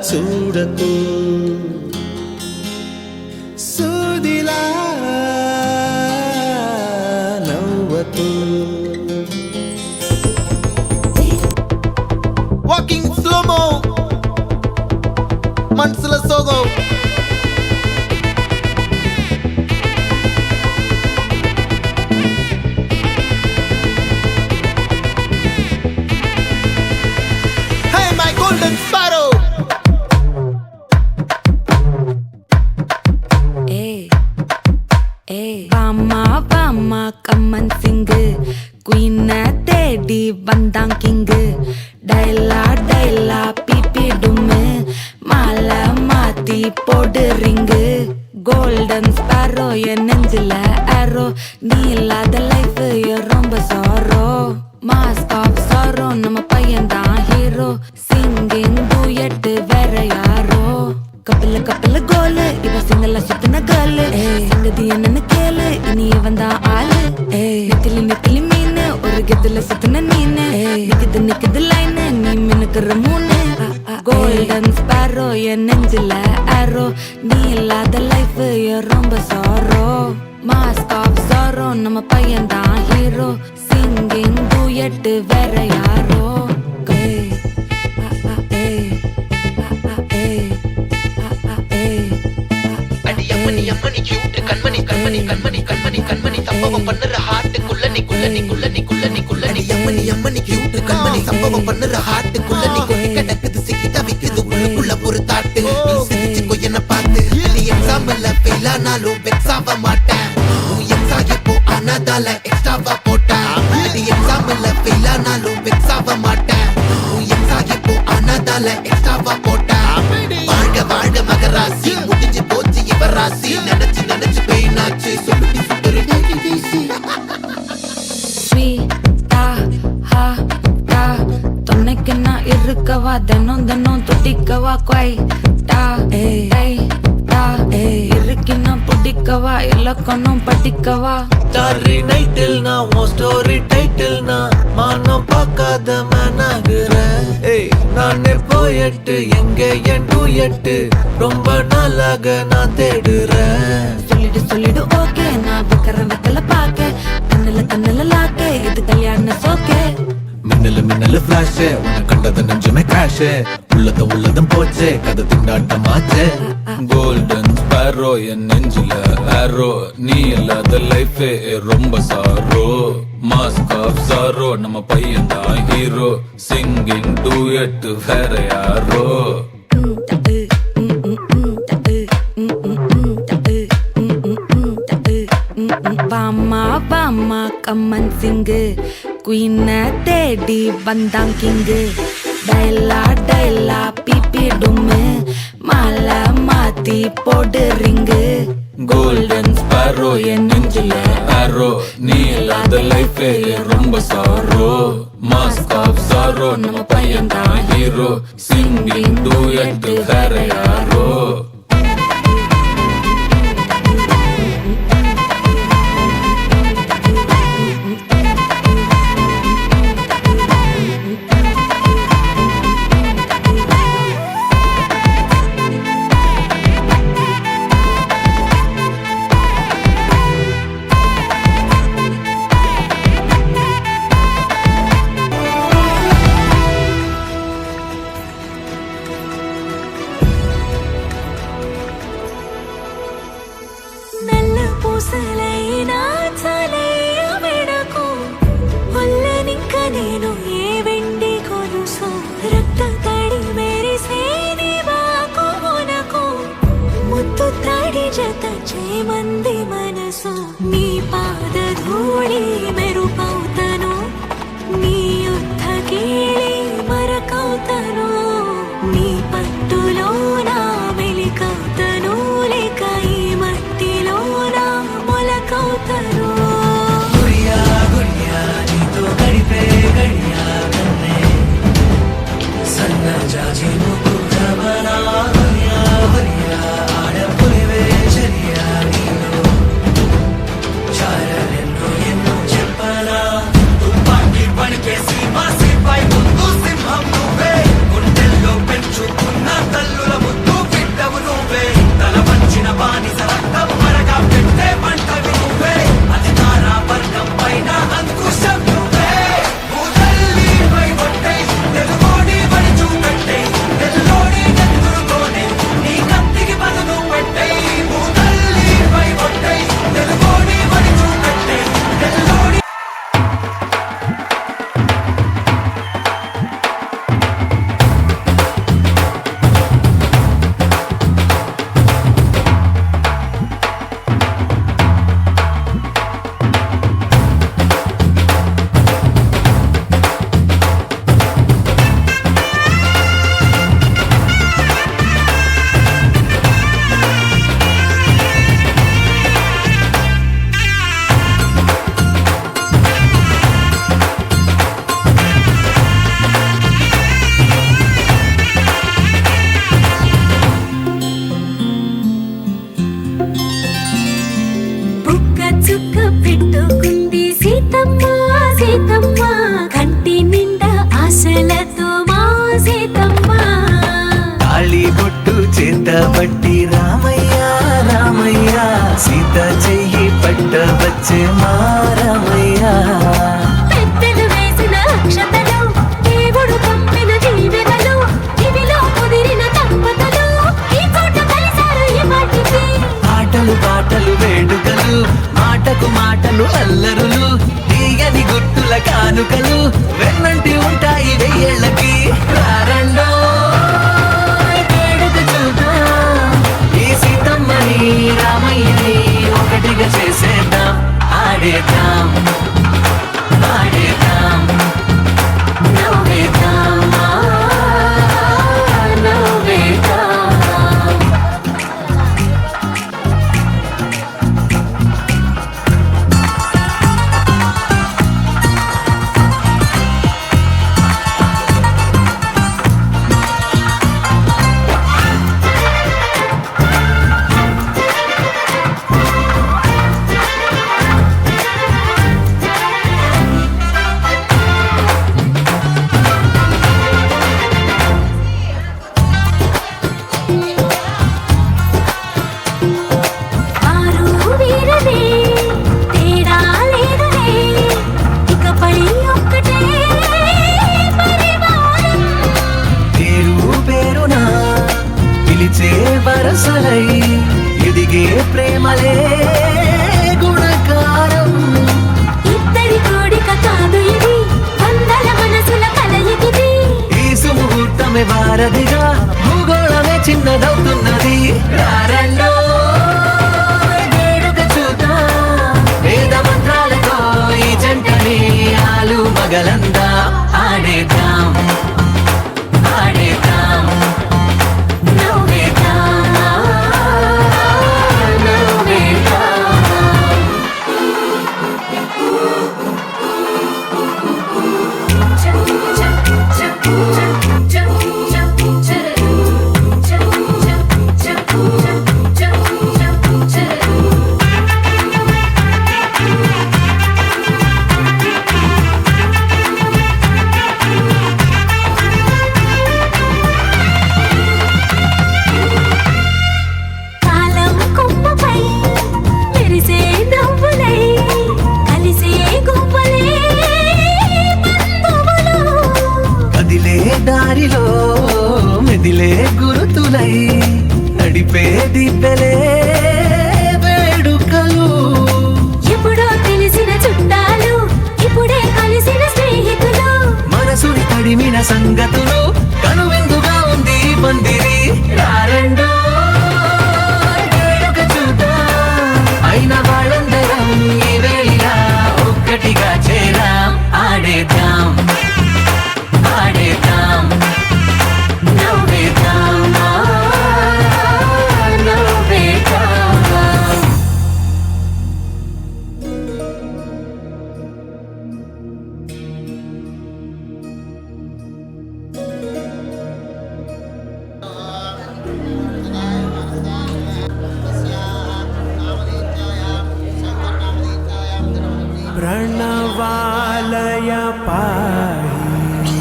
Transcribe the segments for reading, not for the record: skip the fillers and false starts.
చూడకు సూదిలా నవ్వకు walking slow-mo మనసుల సోగో Golden Sparrow. Hey, hey. Vama, vama, come and sing. Queen teddy, bandang king. Daila, daila, pipi dumme. Mala, mati, pod ring. Golden Sparrow, ye nenzila arrow. Neela, the life, ye romba sorrow. Mask of sorrow, nama payanda hero. Singing duet vera yaro. Couple goal, iva single sutna girl. Singadi enna kele, ini vanda aal. Nitili meene, oru gedula sutna neene. Nikid line, nee minakra moone. Golden Sparrow, ye nenjila arrow. Neela the life, ye romba sorrow. Mask of sorrow, nama payanda hero. Singing duet vera yaro. அம்மனி cute கண்மணி சம்பவம் பண்ணுற ஹார்ட்டுக்குள்ள நீ அம்மனி cute கண்மணி சம்பவம் பண்ணுற ஹார்ட்டுக்குள்ள நீ கொட்டி கிடக்குது சிக்கி தவிக்குது உள்ளுக்குள்ள ஒரு தாட்டு நீ சிரிச்சுக்கோ என்ன பார்த்து நீ எக்ஸாம்ல ஃபெயில் ஆனாலும் வெக்ஸ் ஆக மாட்டேன் உன் எக்ஸாம் இப்போ ஆனதால எக்ஸ்ட்ராவா போட்டேன் நீ எக்ஸாம்ல ஃபெயில் ஆனாலும் வெக்ஸ் ஆக மாட்டேன் உன் எக்ஸாம் இப்போ ஆனதால எக்ஸ்ட்ராவா போட்டேன் வாழ்க மகராசி முடிஞ்சு போச்சு இவராசி நினைச்சு பெயினாச்சு சொல்லுடி சுத்தரு ஸ்வீட்டா ஹா டா துணைக்கு நான் இருக்கவா தினம் துடிக்கவா குவைட்டா டா இருக்கு நான் பிடிக்கவா இலக்கணம் படிக்கவா ஸ்டாரி நைட்டில் நான் உன் ஸ்டோரி டைட்டில் நான் மானம் பார்க்காத மேனாகிறேன் நானே போயட்டு எங்க என் டூயட்டு ரொம்ப நாளாக நான் தேடுறேன் சொல்லிடு ஓகே நான் வெத்தல பாக்க கண்ணுல லாக்க இது கல்யாண சோக்கே மின்னலு ஃபிளாஷ் உன்னை கண்டது நெஞ்சுமே கிராஷ் உள்ளதும் போச்சே கதை திண்டாட்டமாச்சே கோல்டன் ஸ்பாரோ என் நெஞ்சில ஆரோ நீ இல்லாத லைஃபே ரொம்ப சாரோ மாஸ்க் ஆஃப் சாரோ நம்ம பையன் தான் ஹீரோ சிங்கிங் டூயட் வேற யாரோ வாமா வாமா கம்மன் சிங்கு குயின தேடி வந்தான் கிங்கு டைலா பிபி டும்மு மாலை மாத்தி போடு ரிங்கு கோல்டன் ஸ்பாரோ என் நெஞ்சில ஆரோ நீ இல்லாத லைஃபே ரொம்ப சாரோ மாஸ்க் ஆஃப் சாரோ நம்ம பையன் தான் ஹீரோ சிங்கிங் டூயட் வேற யாரோ మంది మనసు నీ పాద ధూళి మెరుపవుతను నీ యుద్ధ కీళి మరకవుతను నీ పట్టులో నా వెలికవుతను లేక ఈ మట్టిలో నా మొలకవుతను గురియా నీతో గడిపే గడియా కన్నే సన్న జాజి ముకుటవనా హరియా ఆడపులివే చరియా నీలో చారలెన్నో ఎన్నో మారమయ్యా. పెద్దలు వేసిన అక్షతలు, దేవుడు పంపిన దీవెనలు, ఇవిలో కుదిరిన దంపతులు ఈ చోట కలిశారు ఈ మాటికి. ఆటలు పాటలు వేడుకలు, మాటకు మాటలు అల్లరులు, తీయని గుట్టుల కానుకలు వెన్నంటి ఉంటాయి వెయ్యేళ్ళకి. రారండో వేడుక చూద్దాం, ఈ సీతమ్మని రామయ్యని ఒకటిగా చేసేద్దాం. ఆడేద్దాం పాడేద్దాం నవ్వేద్దాం నవ్వేద్దాం. ఆరు వీరనే తేడా లేదులే, ఇకపై ఒక్కటే పరివారం. పేరు పేరునా పిలిచే వరసలై ఎదిగే ప్రేమలే గుణకారం. ఇద్దరి కోడిక కాదు ఇది, వందల మనసుల కలయికిది. ఈ సుముహూర్తమే వారధిగా భూగోళమే చిన్నదవుతున్నది. రారండో వేడుక చూద్దాం, వేద మంత్రాలతో ఈ జంటని ఆలు మగలందా. ఆడేద్దాం ఆడేద్దాం నవ్వేద్దాం నవ్వేద్దాం. కాలం కొమ్మపై మెరిసే నవ్వులై కలిసే గువ్వలే బంధువులు. కదిలే దారిలో మెదిలే గురుతులై నడిపే దిబ్బెలే వేడుకలు. ఎప్పుడో తెలిసిన చుట్టాలు, ఇప్పుడే కలిసిన స్నేహితులు. మనసుని తడిమిన సంగతులు కనువిందుగా ఉంది ఈ పందిరి. రారండో వేడుక చూద్దాం, అయిన వాళ్ళందరం ఈ వేళ ఒక్కటిగా చేరాం. ఆడేద్దాం ఆడేద్దాం నవ్వేద్దాం నవ్వేద్దాం. प्रणवालय पाहि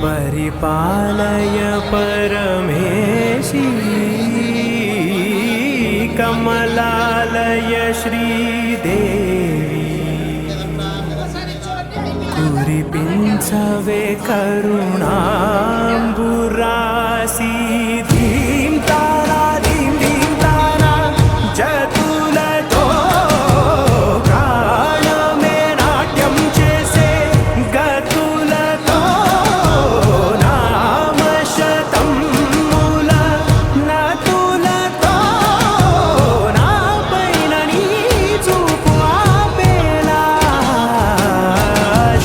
परिपालय परमेशी कमलालय श्रीदेवी कुरिपिंचवे करुणांबुरासी धीं तारा धीं धीं तारा जतुलतो प्राणमे नाट्यं चेसे गतुलतो नामशतं मूल नतुलतो नापैन नी చూపు ఆపేలా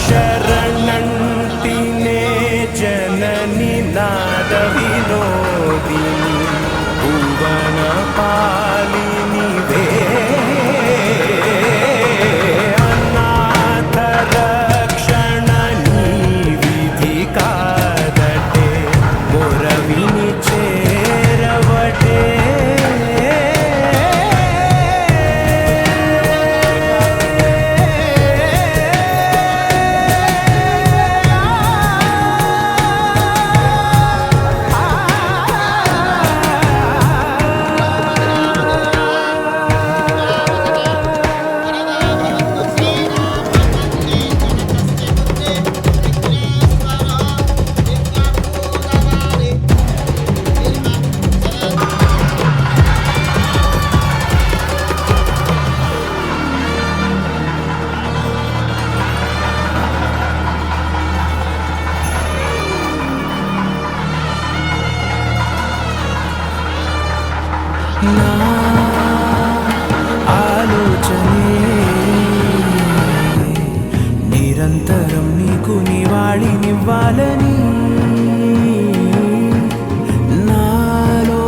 శరణంటినే జనని నా ఆలోచనే నిరంతరం నీకు నివాళినివ్వాలని నాలో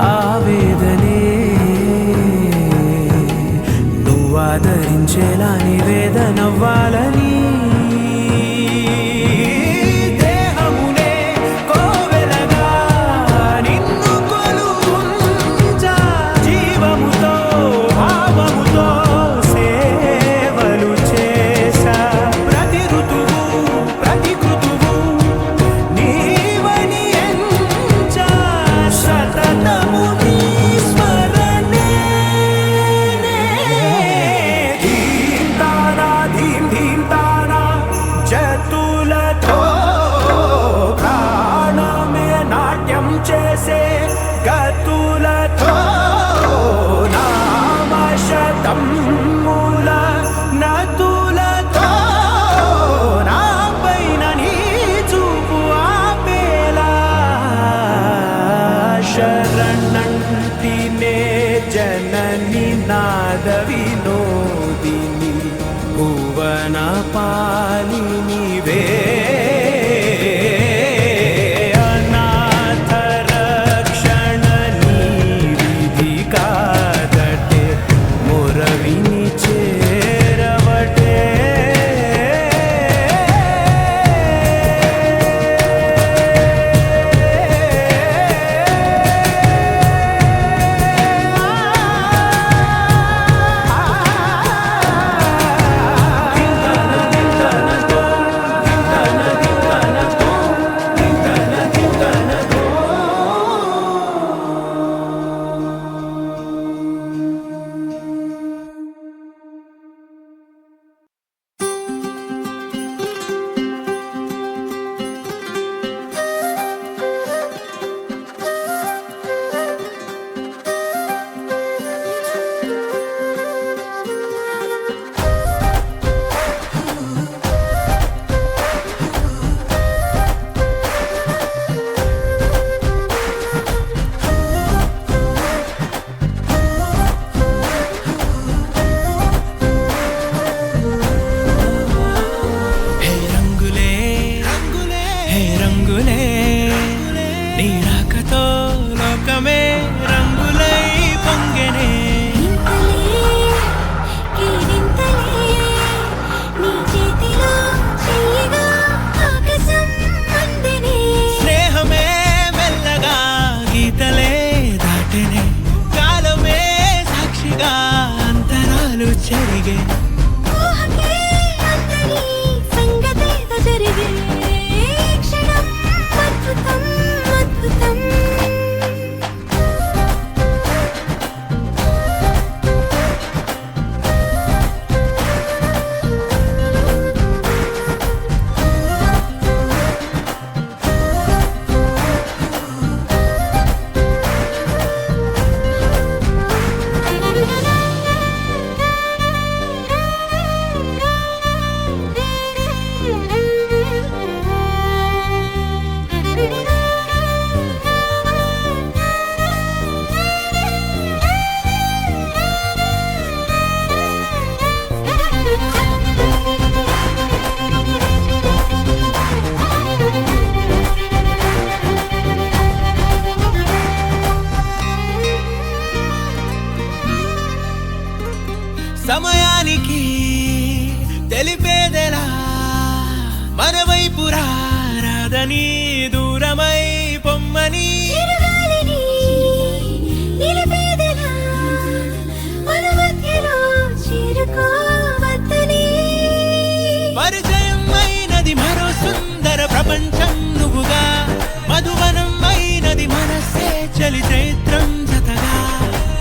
ఆవేదనే నువ్వు ఆదరించేలా నివేదనవ్వాలని దేహమునే కోవెలగా నిన్ను కొలువుంచా జీవముతో భావముతో సేవలు చేసా ప్రతి ఋతువు ప్రతి కృతువు నీవని ఎంచా సతతము నీ స్మరణే ధీం తానా ధీం ధీం తానా జతులతో ప్రాణమే నాట్యం చేసే గతులతో నామశతం మూల నతులతో నా పైన నీ చూపు ఆపేలా శరణంటినే జనని నాద వినోదిని భువన పాలినివే అనాథ రక్షణ నీ విధి కాదటే మురవిని చేరవటే హే రంగులే హే రంగులే నీ రాకతో లోకమే రంగులై పొంగెనే ఇంతలే కేరింతలే నీ చేతిలో చెయ్యగా ఆకాశం అందెనే స్నేహమే మెల్లగా గీతలే దాటెనే కాలమే సాక్షిగా అంతరాలు చెరిగే ఊహకే అందరి సంగతేదో జరిగే క్షణం అద్భుతం అద్భుతం సమయానికి తెలిపేదెలా మన వైపు రాదని దూరమై పొమ్మని చిరుగాలిని నిలిపేదెలా మన మధ్యలో చేరుకోవద్దని పరిచయం అయినది మరో సుందర ప్రపంచం నువ్వుగా మధువనం అయినది మనసే చలి చైత్రం జతగా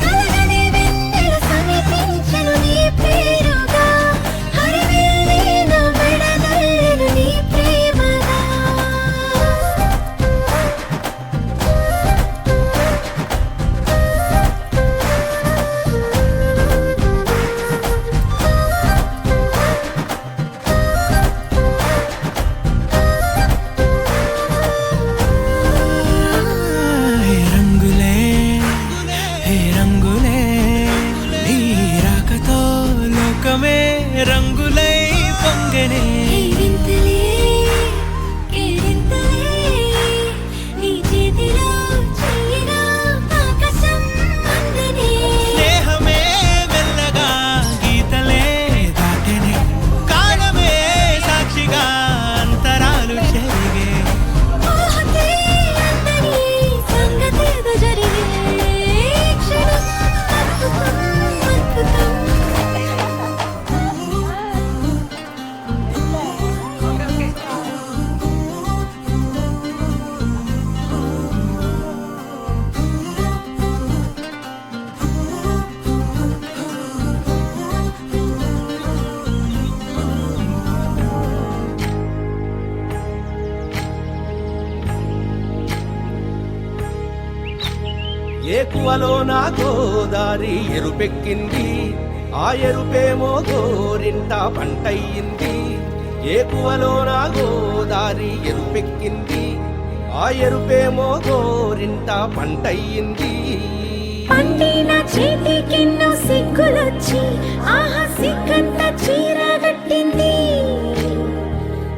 కలగని వెన్నెల సమీపించెను నీ పేరుగా హరివిల్లి నా మెడదల్లెను నీ ప్రేమగా ఏకువలో నా గోదారి ఎరుపెక్కింది ఆ ఎరుపేమో గోరింట పంటయ్యింది ఏకువలో నా గోదారి ఎరుపెక్కింది ఆ ఎరుపేమో గోరింట పంటయ్యింది పండిన చేతికెన్నో సిగ్గులొచ్చి ఆహా సిగ్గంత చీర కట్టింది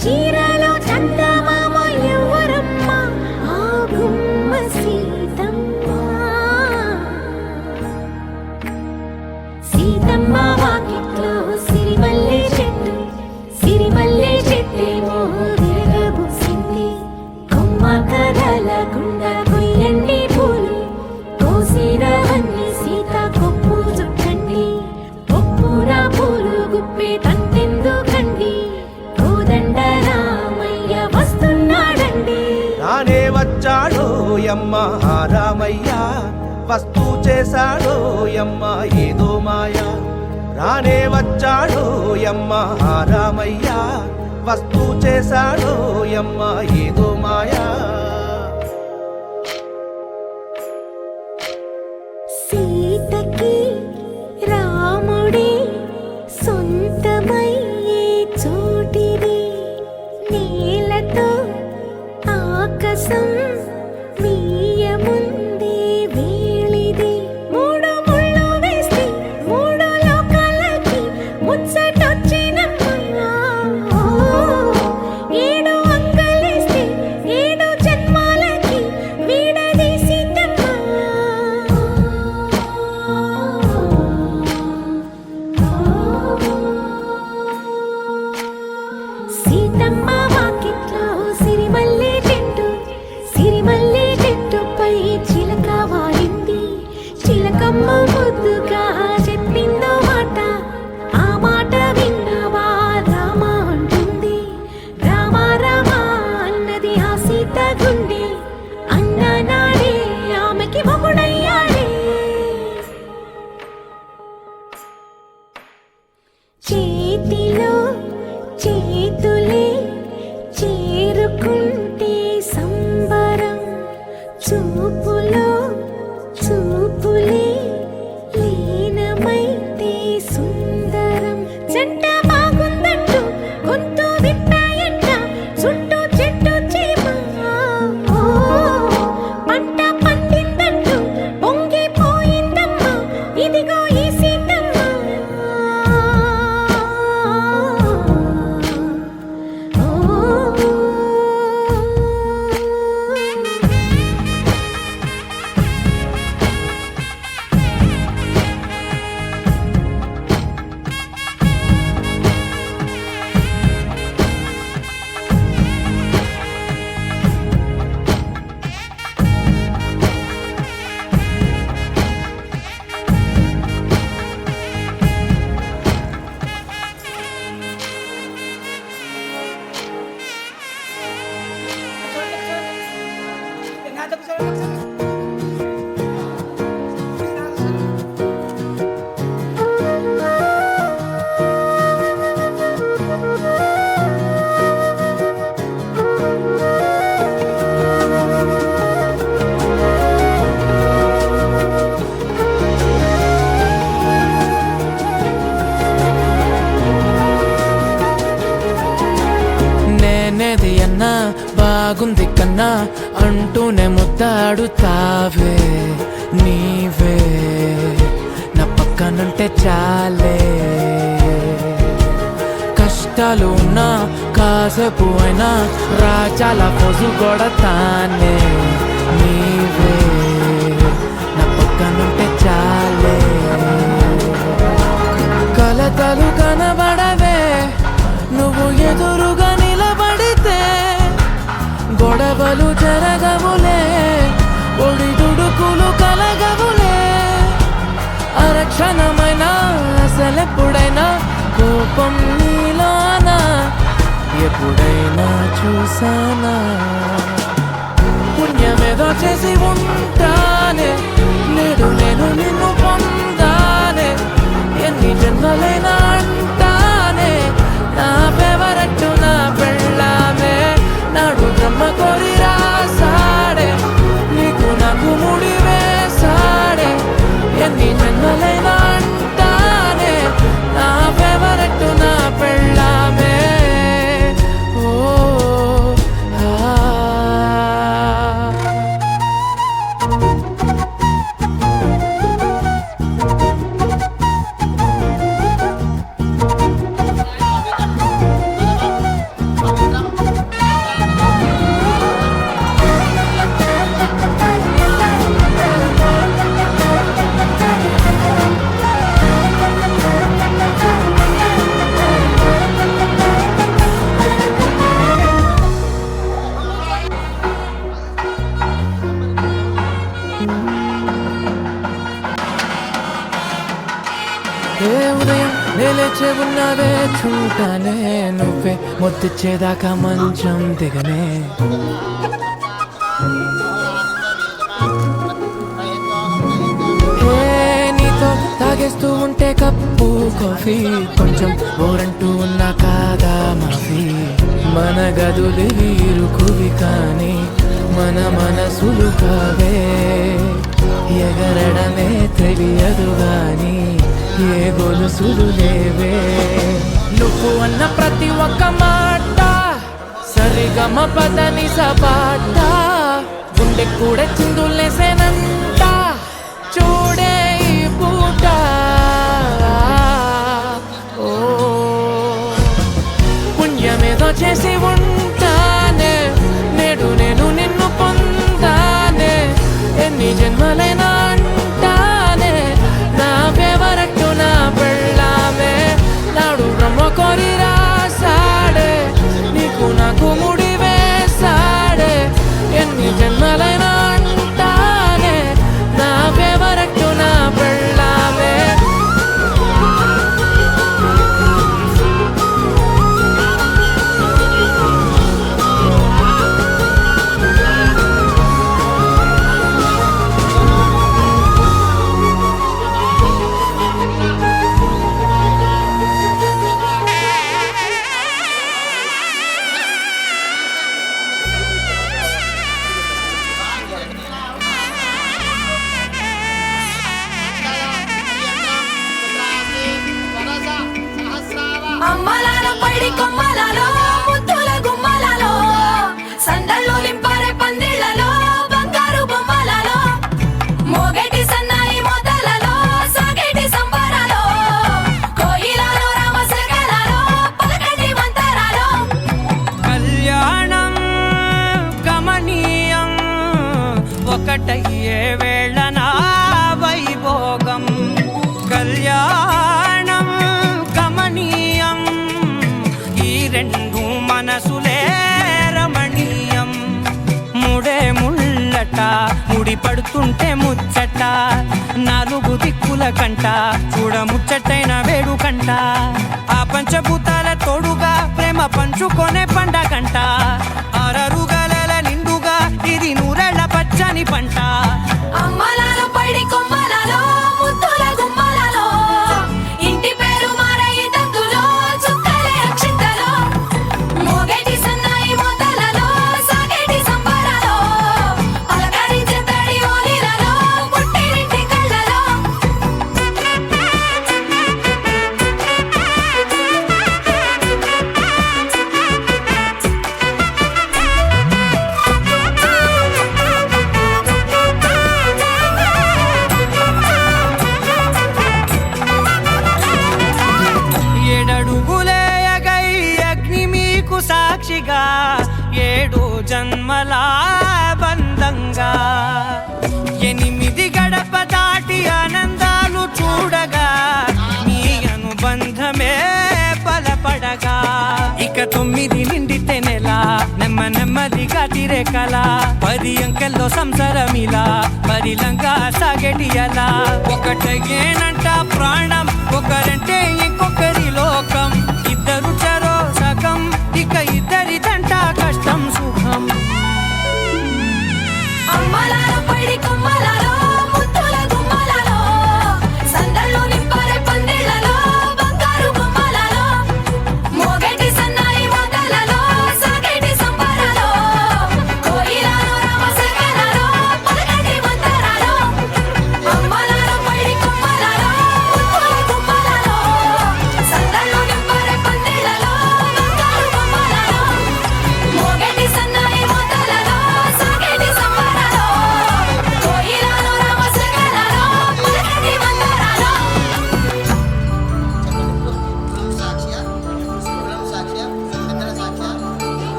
చీరలో చందమామ ఎవరమ్మ ఆ గుమ్మ సీతమ్మ సీతమ్మ వాకిట్లో సిరిమల్లె చెట్టేమో విరగబూసింది కొమ్మ కదలకుండా కొయ్యండి పూలు కోసిరవన్నీ సీత కొప్పు చుట్టండి కొప్పున పూలు గుప్పే తంతెందుకండి కోదండ రామయ్య వస్తున్నాడండి రానే వచ్చాడో యమ్మ రామయ్య వస్తూ చేశాడో యమ్మ ఏదో మాయా రానే వచ్చాడో యమ్మ రామయ్య వస్తూ చేశాడో యమ్మ ఏదో మాయా సీతకి రాముడే సొంతమయ్యే చోటిది నేలతో ఆకాశం మీయముందే వేళిది మూడు ముళ్ళు వేస్తే మూడు లోకాలకి ముచ్చటొచ్చినమ్మా ఏడు అంగలేస్తే ఏడు జన్మాలకి వీడదీసిందమ్మా సీతమ్మ వాకిట్లో సిరిమల్లె చెట్టుపై చిలక వాలింది చిలకమ్మ ముద్దుగా చెప్పిందో మాట ఆ మాట విన్నవా రామ అంటుంది రామ రామ అన్నది ఆ సీత గుండె అన్న నాడే ఆమెకి మొగుడయ్యాడే చేతిలో చేతులే చేరుకుంటే సంబరం చూపులో చూపులే లీనమైతే సుందరం జంట బాగుందంటూ గొంతు విప్పాయంట చుట్టూ చెట్టు చీమ పంట పండిందంటూ పొంగిపోయిందమ్మా ఇదిగో ఈ సీతమ్మ నేనేది అన్నా బాగుంది కన్నా అంటూనే ముద్దాడుతావే నీవే నా పక్కనుంటే చాలే కష్టాలు ఉన్నా కాసేపు అయినా రాజాల పోజు కొడతానే నీవే నా పక్కనుంటే చాలే కలతలు కనబడవే నువ్వు ఎదురుగా నిలబడితే గొడవలు జరగవులే ఒడిదుడుకులు కలగవులే అరక్షణమైన అసలెప్పుడైనా కోపం నీలోనా ఎప్పుడైనా చూసానా పుణ్యమేదో చేసి ఉంటానే నేడు నేను నిన్ను పొందానే ఎన్ని జన్మలైనా అంటానే నా ఫేవరెట్ నా పెళ్ళామే నాడు బ్రహ్మ కోరి రాసాడే నీకు నాకు ముడి వేసా వేచే ఉన్నవే చూడానే నువ్వే ముద్దిచ్చేదాకా మంచం దిగనే నీతో తాగేస్తూ ఉంటే కప్పు కాఫీ కొంచెం బోరంటూ ఉన్నా కాదా మాఫీ మన గదులు వీరుకువి కానీ మన మనసులు కావే ఎగరడమే తెలియదు గాని ఏ గొలుసులు లేవే నువ్వు అన్న ప్రతి ఒక్క మాట సరిగమ పదని సపాట గుండె కూడా చిందులేసేనంట చూడే ఈ పూట ఓ పుణ్యమేదో చేసి ఉంటానే నేడు నేను నిన్ను పొందానే ఎన్ని జన్మలైనా అంటానే నా ఫేవరెట్ నా పెళ్ళామే నాడు బ్రహ్మ కోరి రాసాడే నీకు నాకు ముడి వేసాడే ఎన్ని జన్మలైనా అంటానే నా ఫేవరెట్ నా పెళ్ళామే అమ్మలాల పైడి కొమ్మలలో ముద్దుల గుమ్మలలో సందళ్ళు లింపారే పందిళ్లలో బంగారు బొమ్మలలో మోగేటి సన్నాయి మోతలలో సాగేటి సంబరాలో కోయిలలో రామసగలలో పలకటి మంతరాలో కళ్యాణం గమనీయం ఒకటయ్యే వేళ నా వైభోగం కళ్యాణం గమనీయం ఈ రెండు మనసులే రమణీయం ముడే ముళ్ళట ముడి పడుతుంటే ముచ్చట నాలుగు దిక్కుల కంట చూడ ముచ్చటైన వేడుకంట ఆ పంచభూతాల తోడుగా ప్రేమ పంచుకొనే పండగంట ఆరరుగల నిండుగా ఇది నూరెళ్ళ పచ్చని పంట అమ్మలాల పైడి కొమ్మలలో ముద్దుల గుమ్మలలో ఇంటి పేరు మారయి తందులో చుక్కలే అక్షింతలో మోగేటి సన్నాయి మోతలలో సాగేటి సంబరాలో పలకరించే తడి ఓలిలలో పుట్టినింటి కళ్ళలో ఏడడుగులేయగై అగ్ని మీకు సాక్షిగా ఏడు జన్మల బంధంగా ఎనిమిది గడప దాటి ఆనందాలు చూడగా మీ అనుబంధమే బలపడగా ఇక 9 నిండితే నెల నెమ్మదిగా తిరే కల 10 అంకెల్లో సంసారమిలా పరిలంగా సాగేటియలా ఒకటేనంట ప్రాణం ఒకరంటే ఇంకొకరి లోకం ఇద్దరు చరో సగం ఇక ఇద్దరిదంట కష్టం సుఖం అమ్మలాల పైడి కొమ్మలలో ముద్దుల గుమ్మలలో సందళ్ళు నింపారే పందిళ్లలో బంగారు బొమ్మలలో మోగేటి సన్నాయి మోతలలో సాగేటి సంబరాలో కోయిలలో రామసగలలో పలకటి మంతరాలో అమ్మలాల పైడి కొమ్మలలో ముద్దుల గుమ్మలలో సందళ్ళు నింపారే పందిళ్లలో బంగారు బొమ్మలలో మోగేటి సన్నాయి మోతలలో సాగేటి సంబరాలో కోయిలలో రామసగలలో పలకటి మంతరాలో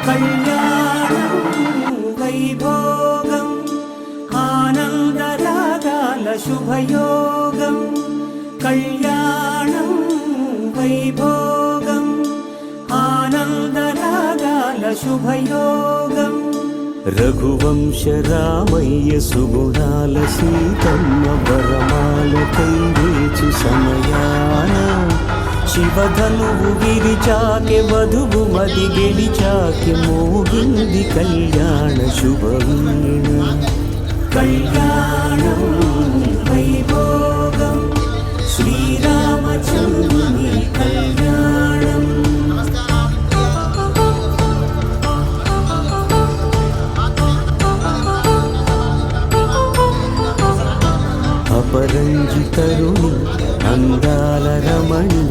కళ్యాణం వైభోగం ఆనందరాగాల శుభయోగం కళ్యాణం వైభోగం ఆనందరాగాల శుభయోగం రఘువంశ రామయ్య సుగుణాల సీతమ్మ వరమాలకై వేచు సమయాన శివధనువు విరిచాకె వధువు మది గెలిచాకె మోగింది కళ్యాణ శుభవీణ కళ్యాణం వైభోగం శ్రీరామచంద్రుని కళ్యాణం అపరంజితరుని అందాల రమణి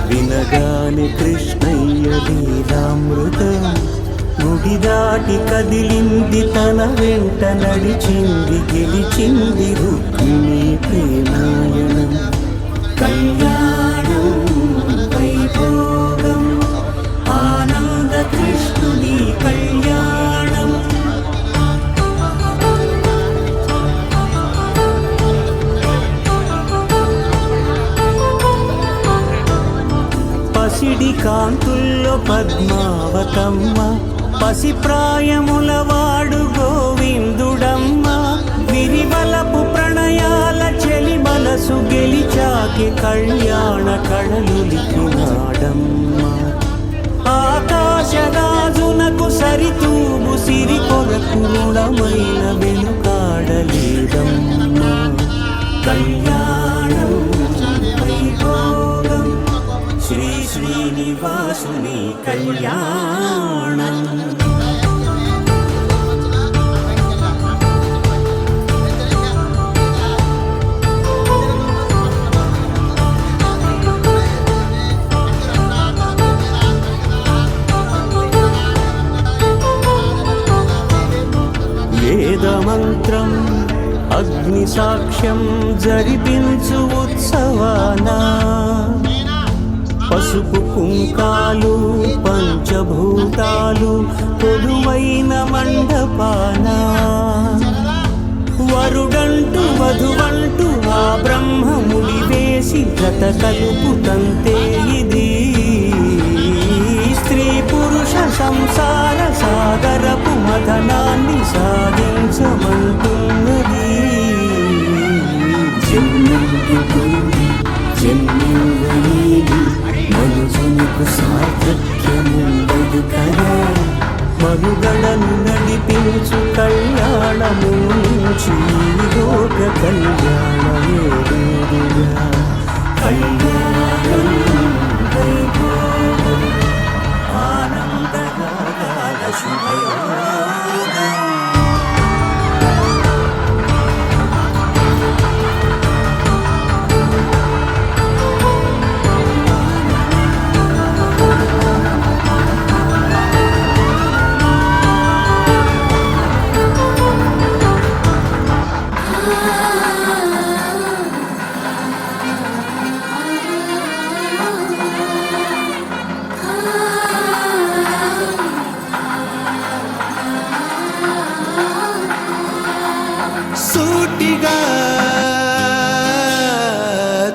వినగాని కృష్ణయ్య లీలామృతం ముడి దాటి కదిలింది తన వెంట నడిచింది గెలిచింది రుక్మిణి ప్రేమాయణం కళ్యాణం వైభోగం ఆనంద కృష్ణుని కళ్యాణం పసిడి కాంతుల్లో పద్మావతమ్మ పసిప్రాయముల వాడు గోవిందుడమ్మ విరివలపు ప్రణయాల చెలి మనసు గెలిచాకి కళ్యాణ కళలులికినాడమ్మ ఆకాశరాజునకు సరితూగు సిరి కొరకు రుణమైన వెనుకాడలేదమ్మ కళ్యాణం వైభోగం శ్రీ శ్రీనివాసుని కళ్యాణం వేదమంత్రం అగ్ని సాక్ష్యం జరిపించు ఉత్సవానా పసుపు కుంకాలు పంచభూతాలు కొలువైన మండపాన వరుడంటూ వధువంటూ ఆ బ్రహ్మముడి వేసి జత కలుపుతంతే ఇది స్త్రీ పురుష సంసార సాగరపు మదనాన్ని సాధించమంటున్నది జన్మించు మనుజునికి సార్థక్యముండదు కదా మనుగడను నడిపించు కళ్యాణము నుంచి లోక కళ్యాణమే వేరుగా కళ్యాణం వైభోగం ఆనందరాగాల శుభయోగం సూటిగా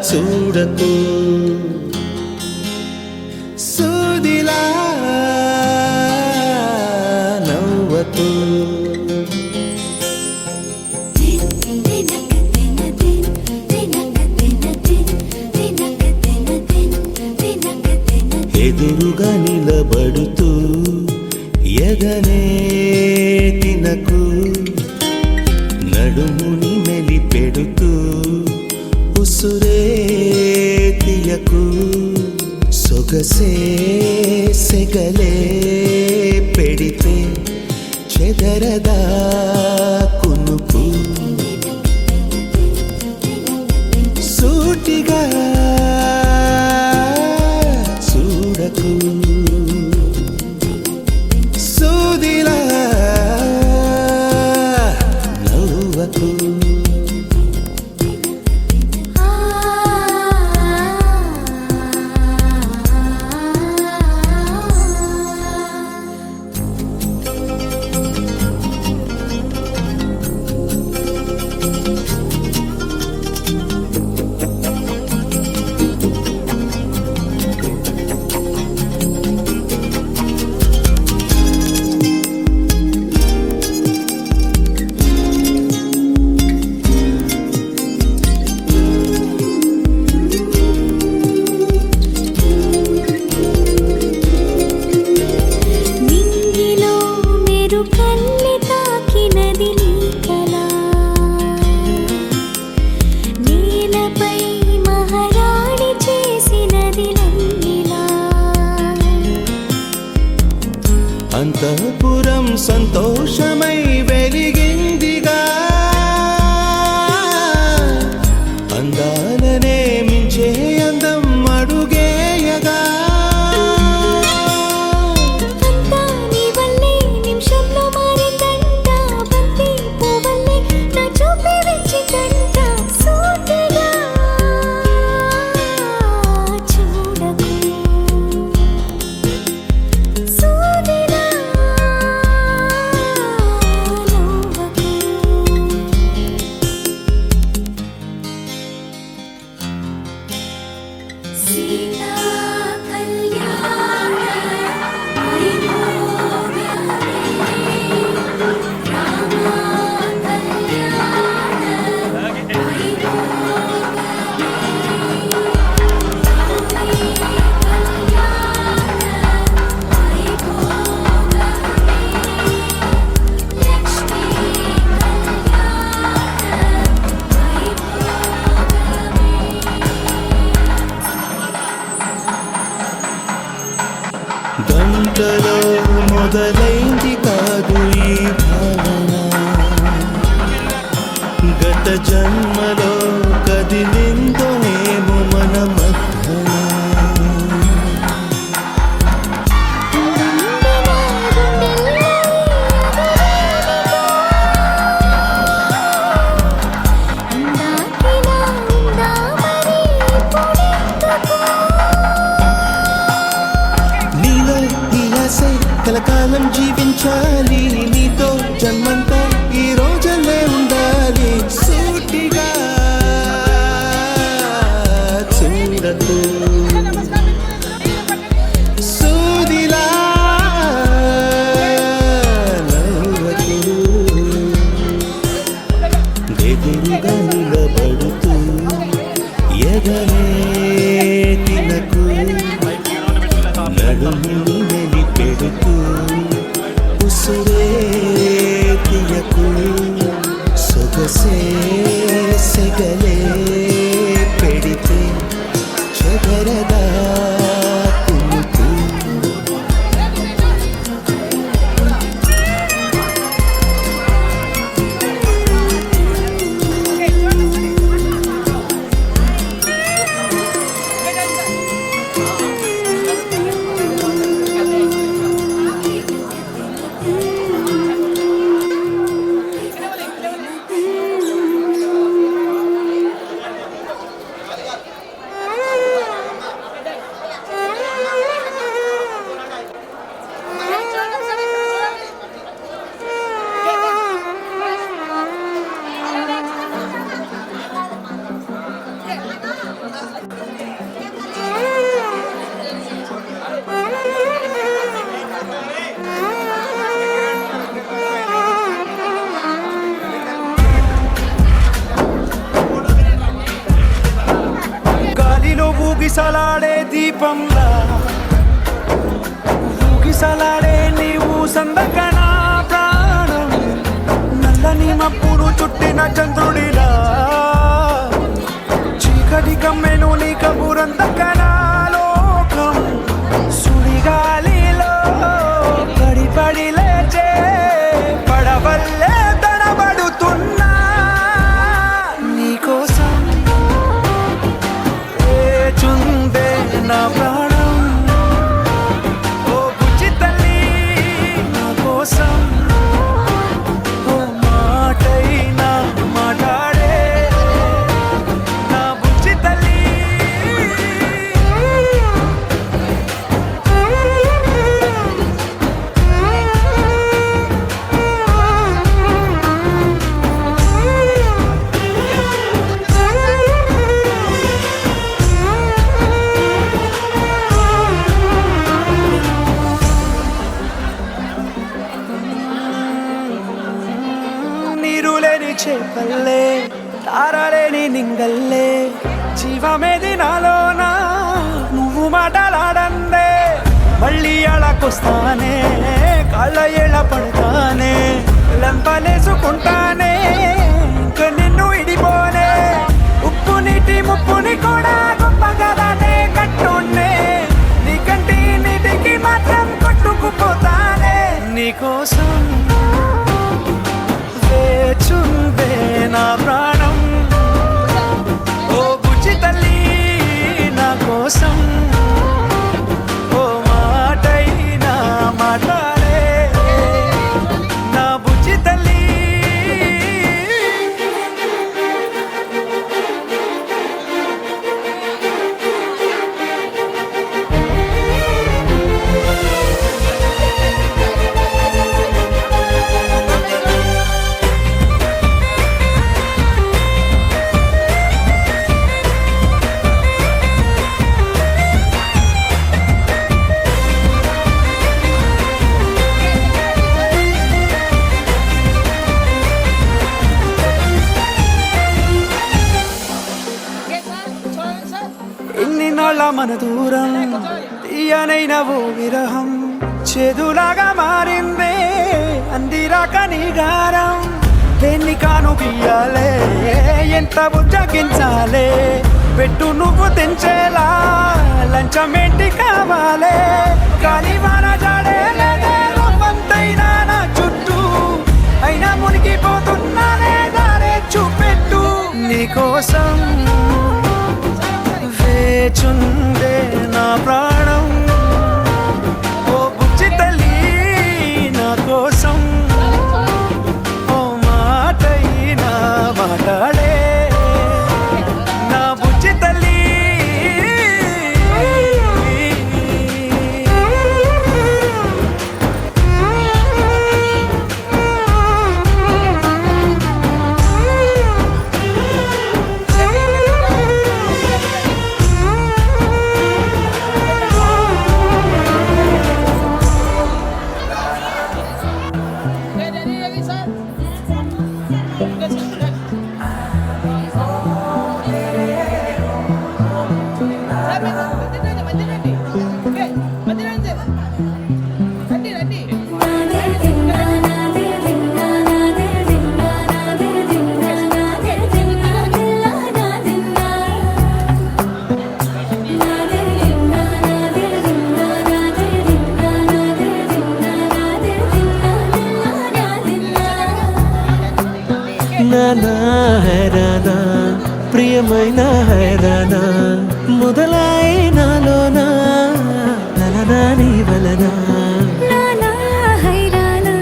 చూడకు సూదిలా నవ్వకు ఎదురుగా నిలబడుతూ ఎగనే తినకు నడుముని మెలిపెడుతూ ఉసురే తీయకు సొగసే సెగలే పెడితే చెదరదా కునుకు సూటిగా చూడకు సూదిలా నవ్వకు గత జన్మలో కదిలిందో ఏమో మన మధ్యన నీలో ఈ ఆశై కలకాలం జీవించాలి నీతో జన్మంతా ఈ రోజులే ఉండాలి సూటిగా చూడకు సూదిలా నవ్వకు ఎదురుగా నిలబడుతూ ఎగనే తినకు నడుముని మెలిపెడుతూ ఉసురే తీయకు సొగసే సెగలే పెడితే చెదరదా కునుకు గాలిలో ఊగిసలాడే దీపంలా ఊగిసలాడే నీవు సందకనా ప్రాణం నల్లని మప్పును చుట్టిన చంద్రుడిలా చీకటి కమ్మెను నీ కబురందకనా లోకం సుడిగాలిలో పడి లేచే పడవల్లే తడబడుతున్నా నీకోసం చుందే నా ప్రాణం ఓ బుజ్జి తల్లి నా కోసం ఓ మాటైనా మాట్లాడే నా బుజ్జి తల్లి నీరులేని చేపల్లే తారలేని నింగల్లే జీవమేది నాలోనా నువ్వు మాటలాడందే మళ్ళీ అళకొస్తానే కాళ్ళ ఏళ్ళ పడతానే లంపలేసుకుంటానే ఇంక నిన్ను ఇడిపోనే ఉప్పు నీటి ముప్పుని కూడా గొప్పగా దాటే కట్టునే నీ కంటి నీటికి మాత్రం కొట్టుకుపోతానే నీకోసం వేచుందే నా ప్రాణం ఓ బుజ్జి తల్లి నా కోసం ఓ మాటైనా మాట్లాడే నా బుజ్జి తల్లి ఇన్ని నాళ్ళ మన దూరం తీయనైన ఓ విరహం చేదులాగా మారిందే అందిరాక నీ గారం దేన్ని కాను బియ్యాలే ఎంత బుజ్జగించాలే పెట్టు నువ్వు తెంచేలా లంచమేంటి కావాలే కాలివాన జాడే లేదే రవ్వంతైనా నా చుట్టూ అయినా మునిగిపోతున్నానే దారే చూపే కోసం వేచుందే నా ప్రాణం ఓ బుజ్జి తల్లి నా కోసం ఓ మాటైనా మాట్లాడే నా బుజ్జి తల్లి నానా హైరానా ప్రియమైన హైరానా మొదలైనాలోనా నలనా నీ వలనా నానా హైరానా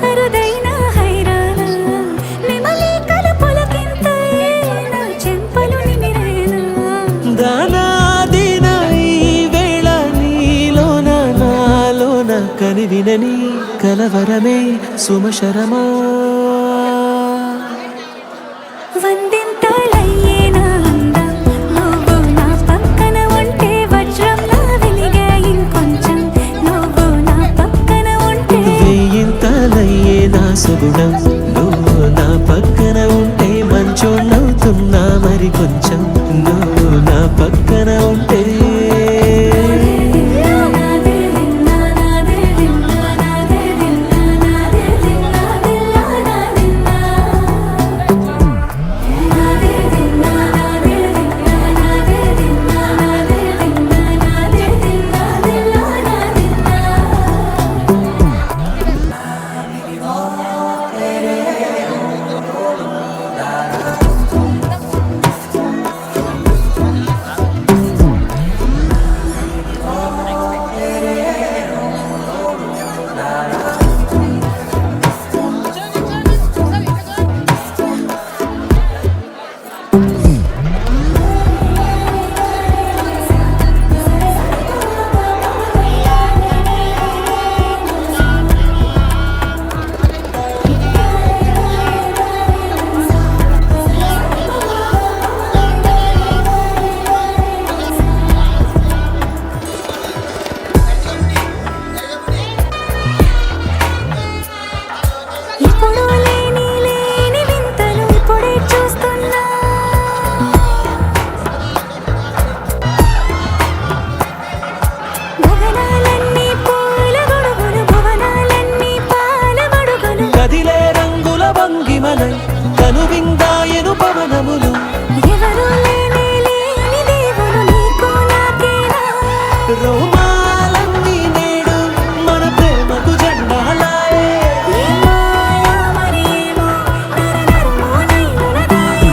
అరుదైన హైరానా నెమలి కలుపులకింతై నా చెంపలు నిమిరేనా దానాదిన ఈ వేళ నీలోన నాలోన కనివినని కలవరమే సుమశరమా వందింతలయ్యేనా అందం నువ్వు నా పక్కన ఉంటే వజ్రంలా వెలిగే ఇంకొంచెం నువ్వు నా పక్కన ఉంటే వేయింతలయ్యే నా సుగుణం నువ్వు నా పక్కన ఉంటే మంచోళ్ళవుతున్నా మరి కొంచెం నువ్వు నా పక్కన ఉంటే ఇప్పుడు లేని వింతలు ఇప్పుడే చూస్తున్నా భవనాలన్నీ పూల గొడుగులు భవనాలన్నీ పాల మడుగులు కదిలే రంగుల భంగిమలై కనువిందాయను పవనములు ఎవరు లేని దేవుడు నీకు నాకేనా రోమాలన్నీ నేడు మన ప్రేమకు జెండాలాయే ఈ మాయా మరేమో నరనరమోనైనదాయే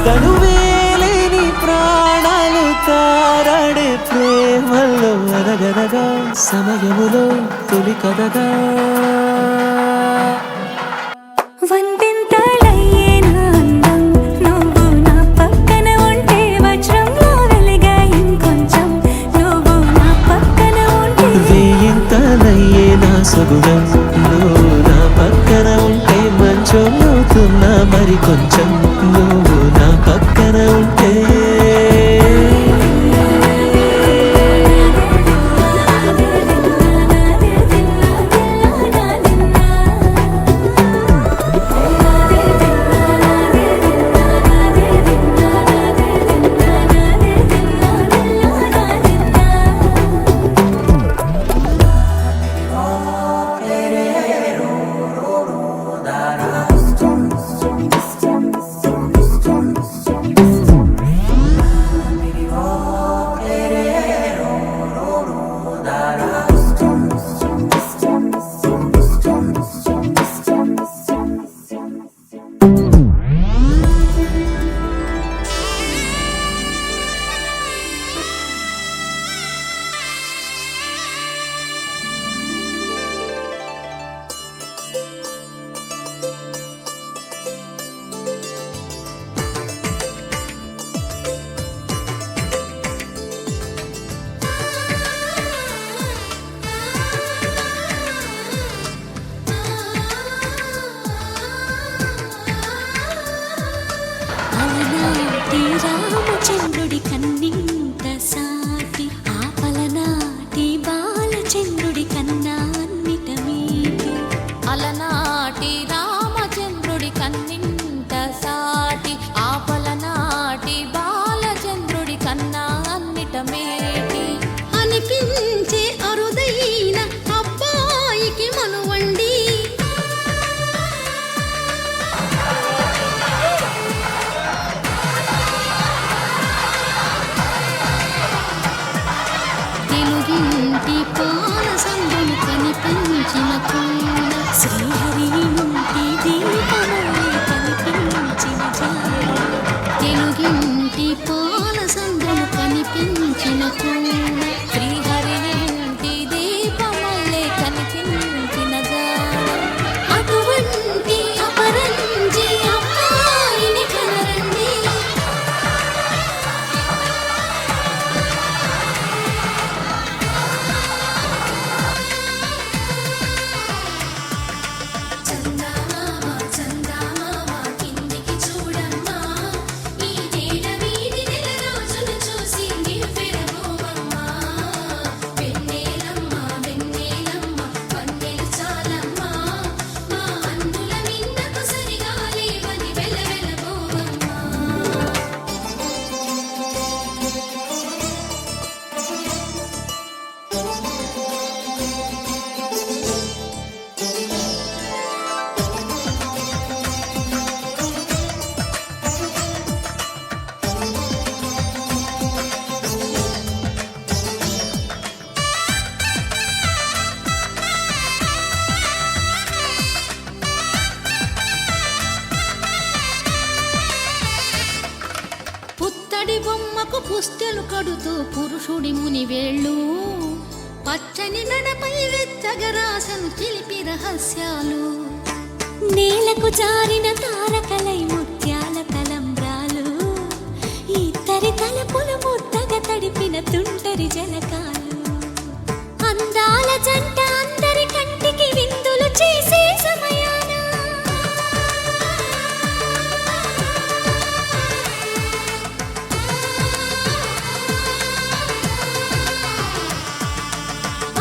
కనువేలేని ప్రాణాలు తారాడే ప్రేమల్లో అరగరగా సమయములో తొలి కదగా వందింతలయ్యేనా అందం నువ్వు నా పక్కన ఉంటే వజ్రంలా వెలిగే ఇంకొంచెం నువ్వు నా పక్కన ఉంటే వేయింతలయ్యే నా సగుణం నువ్వు నా పక్కన ఉంటే మంచోళ్ళవుతున్నా మరి కొంచెం నువ్వు నా పక్కన ఉంటే ఇంటి పాల సందులు కనిపించిన కూడా శ్రీహరిని ఇంటి దీపమల్లే కనిపించిన జాడ అటువంటి అపరంజి అమ్మాయిని కనరండి. చందమామ చందమామ కిందికి చూడమ్మా, ఈ నేల వీధి నెల రోజులు చూసి నివ్వెరపోవమ్మా. వెన్నెలమ్మ వెన్నెలమ్మ వన్నెలు చాలమ్మా, మా అందుల మిన్నకు సరిగా లేవని వెలవెలబోవమ్మా. పుత్తడి బొమ్మకు పుస్తెలు కడుతూ పురుషుడి ముని వేళ్ళు, పచ్చని నడపై వెచ్చగరాసను చిలిపి రహస్యాలు, నేలకు జారిన తారకలై ముత్యాల తలంబ్రాలు, ఇద్దరి తలపులు ముద్దగా తడిపిన తుంటరి జలకాలు, అందాల జంట అందరి కంటికి విందులు చేసే సమయాన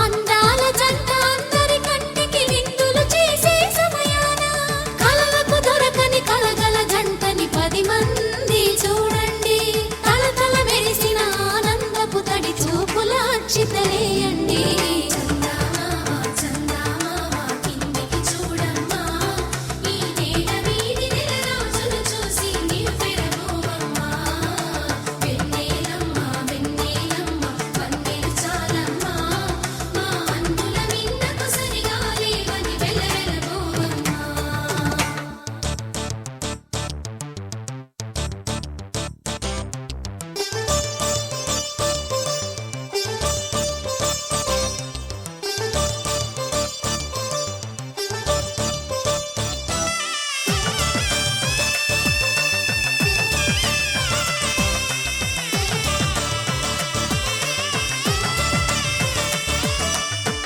అందాల జంట అందరి కంటికి విందులు చేసే సమయాన కలలకు దొరకని కలగల జంటని 10 మంది చూడండి. తలతల మెరిసిన ఆనందపు తడి చూపుల అక్షితలేయండి. చందమామ చందమామ కిందికి చూడమ్మా, ఈ నేల వీధి నెల రోజులు చూసి నివ్వెరపోవమ్మా. వెన్నెలమ్మ వెన్నెలమ్మ వన్నెలు చాలమ్మా, మా అందుల మిన్నకు సరిగా లేవని వెలవెలబోవమ్మా.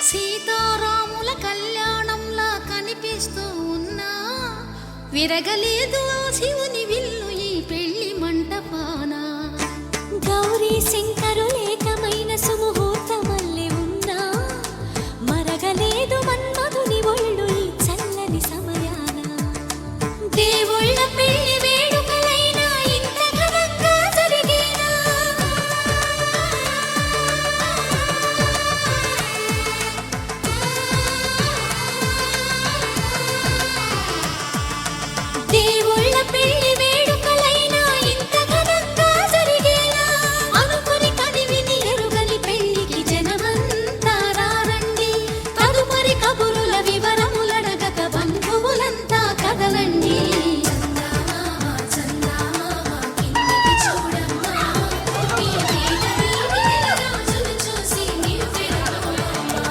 సీతారాముల కళ్యాణంలా కనిపిస్తూ ఉన్నా, విరగలేదు ఆ శివుని విల్లు ఈ పెళ్లి మంటపాన. గౌరీ శంకరులేకమైన సుముహూర్తమల్లె ఉన్నా, మరగలేదు మన్మధుని ఒళ్ళు ఈ చల్లని సమయాన. దేవుళ్ళ పెళ్లి వేడుకలైనా ఇంత ఘనంగా జరిగేనా? దేవుళ్ళ పెళ్లి వేడుకలైనా ఇంత ఘనంగా జరిగేనా? అనుకుని కనివిని ఎరుగని పెళ్లికి జనమంతా రారండి. తదుపరి కబురుల వివరములడగక బంధువులంతా కదలండి. చందమామ చందమామ కిందికి చూడమ్మా, ఈ నేల వీధి నెల రోజులు చూసి నివ్వెరపోవమ్మా.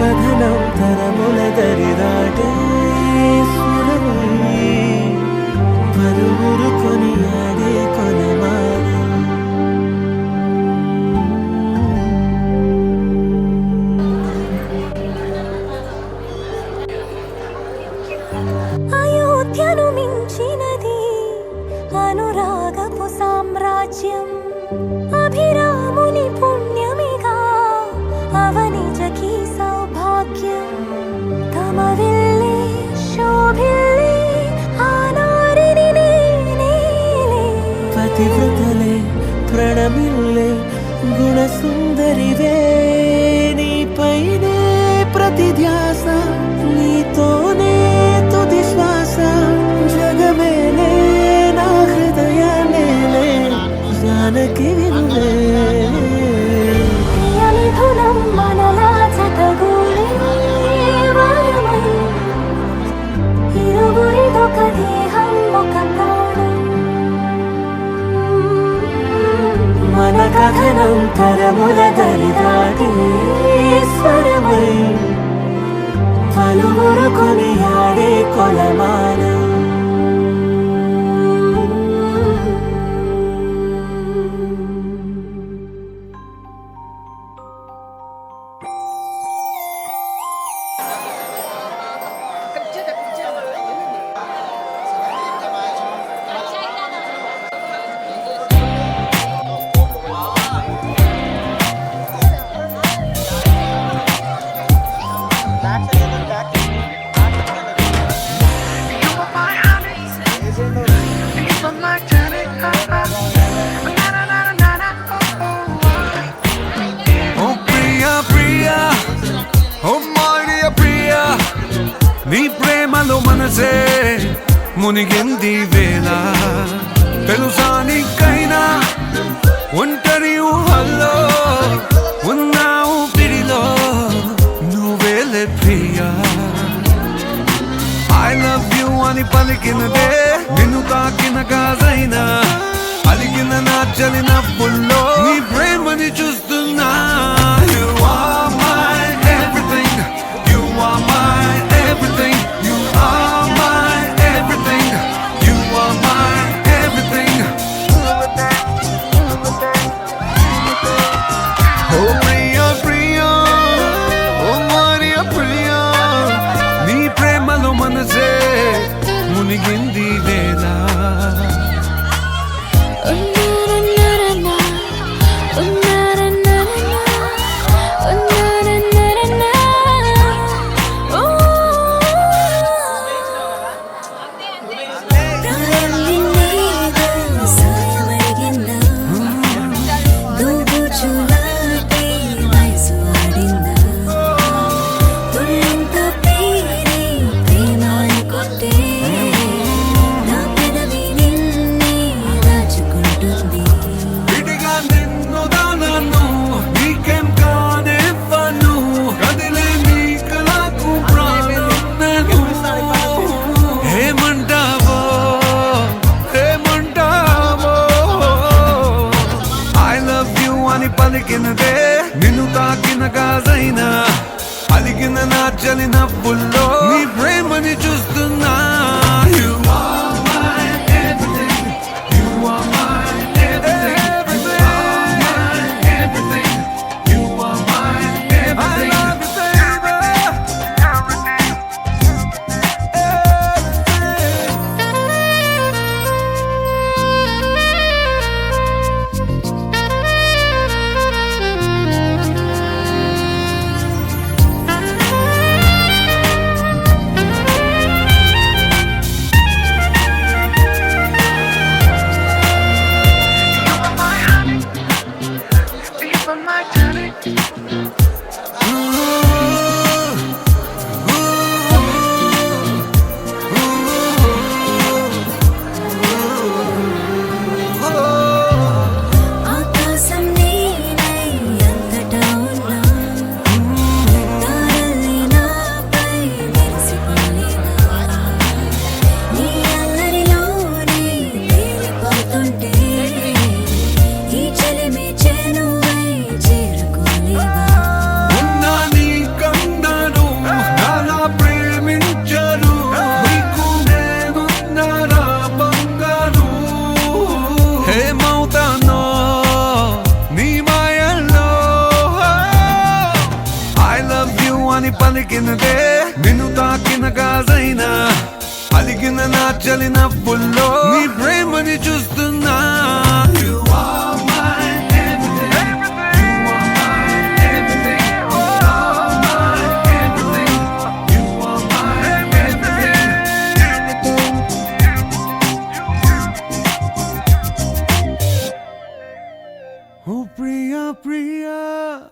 కథనం తరముల దరిదాటే స్వరమై పలువురు కొనియాడే కొలమానం అయోధ్యను మించినది అనురాగపు సామ్రాజ్యం అభిరాముని పుణ్యమిగా అవనిజకి సౌభాగ్యం తమ వెళ్ళే శోభిల్లే ఆనారిని నేనేలే పతివ్రతలే ప్రణమిల్లే గుణసుందరివే నీపైనే ప్రతి ధ్యాస నీతోనే తుది శ్వాస జగమేలే నా హృదయాన్నేలే జానకి వినులే ప్రియమిథునం మనలా జతగూడే వరమై ఇరువురిదొక దేహం ఒక ప్రాణం మన కథనం తరముల దరిదాటే స్వరమై పలువురు కొనియాడే కొలమానం ఓ ప్రియా ప్రియా ఓ మై డియర్ ప్రియా నీ ప్రేమలో మనసే మునిగింది వేళ తెలుసా నీకైనా ఒంటరి ఊహల్లో ఉన్నావు పిడిలో నువ్వేలే ప్రియా ఐ లవ్ యు అని పలికినదే నిన్ను తాకిన కాదైనా అలిగిన నా చలి నవ్వుల్లో నీ ప్రేమని చూస్తున్నా You are my everything You are my everything You are my everything You are my everything Oh Priya Priya Oh Maria Priya నీ ప్రేమలో మనసే మునిగింది వేళ విడిగా నిన్ను దానను నీకేం కానివ్వను కదిలే నీ కళకు ప్రాణం నేను ఏమంటావో ఏమంటావో ఐ లవ్ యు అని పలికినదే నిన్ను తాకిన కాదైనా అలిగిన నా చలి నవ్వుల్లో నీ ప్రేమని చూస్తున్నా You are my everything You are my everything You are my everything I love you baby పలికినదే నిన్ను తాకిన గాజైనా అలిగిన నా చలి నవ్వుల్లో నీ ప్రేమని చూస్తున్నా You are my everything. You are my everything. You are my everything. You are my everything. Oh Priya Priya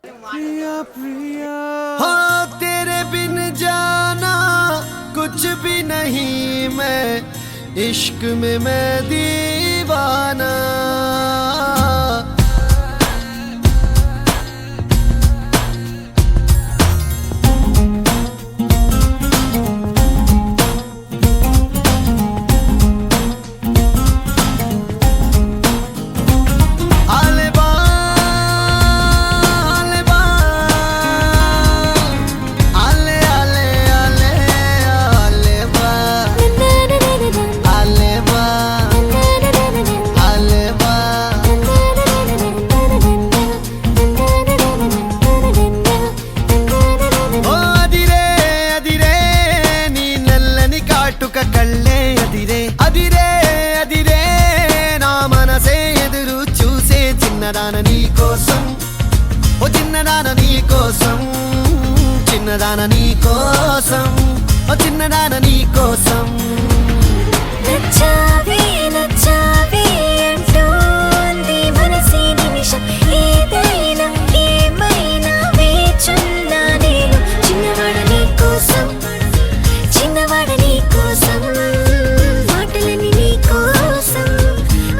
Priya Priya हाँ तेरे बिन जाना कुछ भी नहीं मैं इश्क में मैं दीवाना కళ్ళే అదిరే అదిరే అదిరే నా మనసే ఎదురు చూసే చిన్నదాన నీ కోసం ఓ చిన్నదాన నీ కోసం చిన్నదాన నీ కోసం ఓ చిన్నదాన నీ కోసం నచ్చావే నచ్చావే అంటోంది మనసే నిమిషం ఏదైనా ఏమైనా వేచున్నా నేను చిన్నవాడ నీ కోసం చిన్నవాడ నీ కోసం మాటలని నీ కోసం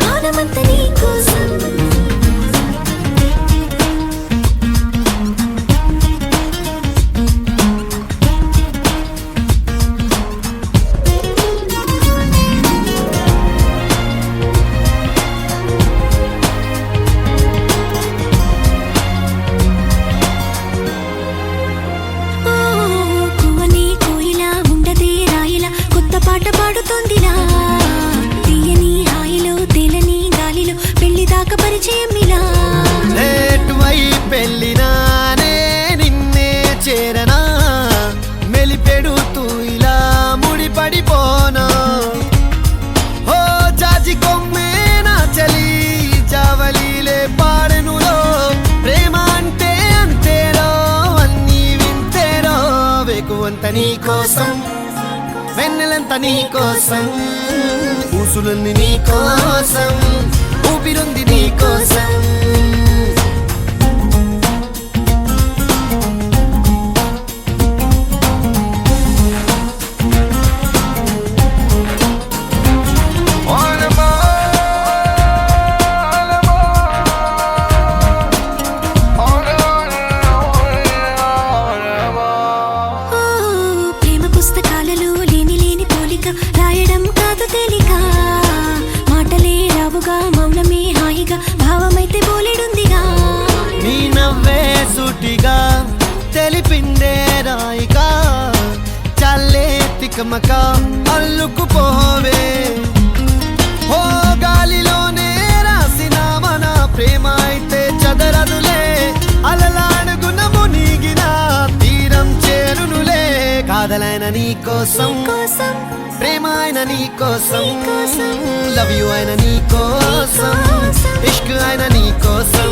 మౌనమంత నీ కోసం పాట పాడుతోందిలా తీయని హాయిలో తేలని గాలిలో పెళ్లి దాకా పరిచయం ఇలా నేటువై పెళ్ళినానే నిన్నే చేరనా మెలిపెడుతూ ఇలా ముడిపడిపోనా ఓ జాజి కొమ్మే నా చలి జావలీలే పాడెనులో ప్రేమ అంటే అంతేరో అన్నీ వింతేరో వేకువంత నీ కోసం వెన్నెలంత నీ కోసం ఊసులన్నీ నీ కోసం ఊపిరుంది నీ కోసం రాయడం కాదు తేలిక మాటలే రావుగా మౌనమే హాయిగా భావమైతే బోలెడుందిగా నీ నవ్వే సూటిగా తెలిపిందే రాయిగా చల్లే తికమక అల్లుకుపోవే ఓ గాలిలోనే రాసిన మన ప్రేమ అయితే చదరదులే అలలాడుగున మునిగిన తీరం చేరునులే కాదలైన నీ కోసం ప్రేమ అయిన నీ కోసం లవ్ యు అయిన నీ కోసం ఇష్క్ అయిన నీ కోసం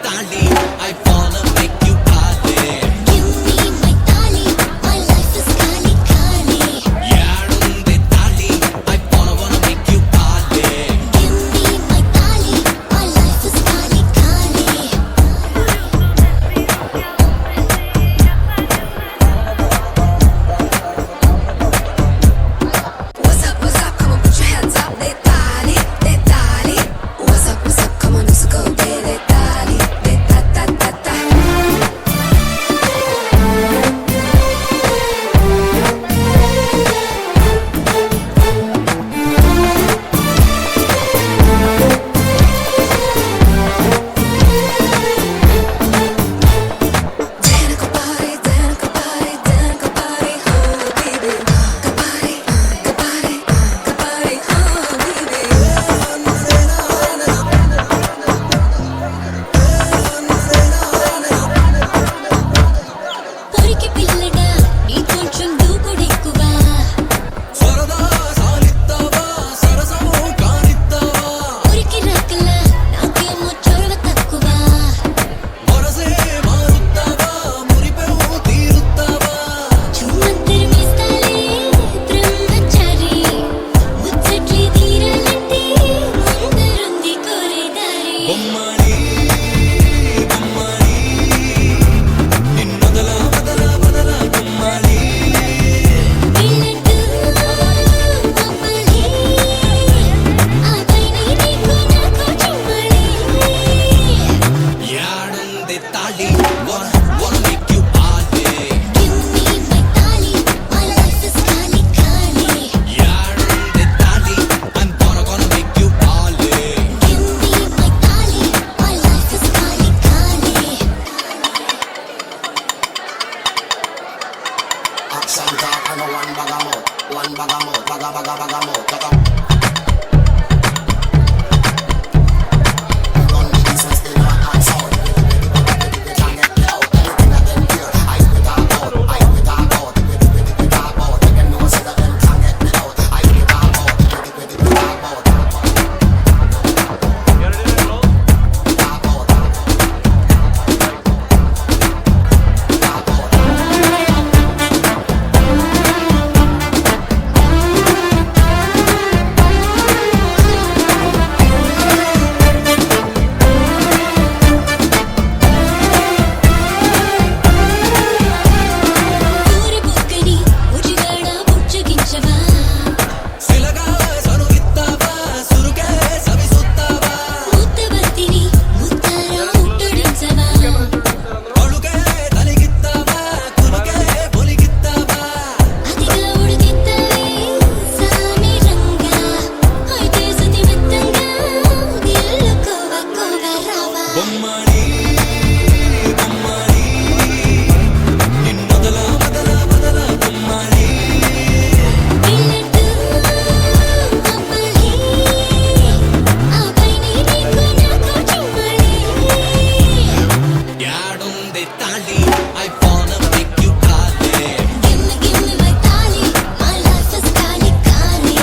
తాళి I wanna make you party Give me my tali, my life is kali kali. యాడుంది తాళి I wanna make you party Give me my tali, my life is kali kali. What's up, come on, put your hands up, they tali, they tali. What's up, come on, let's go, they tali, they ta ta ta ta. Danica body, danica body, danica body, oh baby. Kabari, kabari, kabari, oh baby. పొరికి పిల్లడా నీ కొంచెం దూకుడెక్కువా సరదా సాలిస్తావా సరసము కానిస్తావా పొరికి రాకలా నాకేమో చొరవ తక్కువా వరసే మారుస్తావా మురిపెవు తీరుస్తావా చుమ్మంతరమేస్తాలే బ్రహ్మచారి ముచ్చట్లే తీరాలంటే ముందరుంది కోరేదారి బొమ్మని బొమ్మని నిన్నొదల వదల వదల బొమ్మని పిల్లట్టు మమ్మల్ని ఆ పైన నీకు నాకు చుమ్మడి యాడుంది తాళి wanna make you party Give me my tali, my life is kali kali. యాడుంది తాళి I'm gonna make you party Give me my tali, my life is kali kali. Action talk and one bag of mouth, baga mouth. Gun business still not on sound. Can't get me out, anything that them hear. I will talk out. We talk out. Let them know so that them can't get me out. I will talk out. ఊరి బుక్కని ఉజిగాడ బుజ్జగించవా సిలగా సరుగిస్తావా సురుకే సవిసుస్తావా ముత్తబత్తిని ముత్తార ముట్టడించవా అడుగే తలిగిస్తావా కురుకే పొలిగిస్తావా అతిగా ఉడికిత్తవే సామి రంగా అయితే సుతి మెత్తంగా గిల్లుకోవ కోవ రావా బొమ్మని బొమ్మని నిన్నొదల వదల వదల బొమ్మని పిల్లట్టు మమ్మల్ని ఆ పైన నీకు నాకు చుమ్మడి యాడుంది తాళి I wanna make you party Give me my tali, my life is kali kali.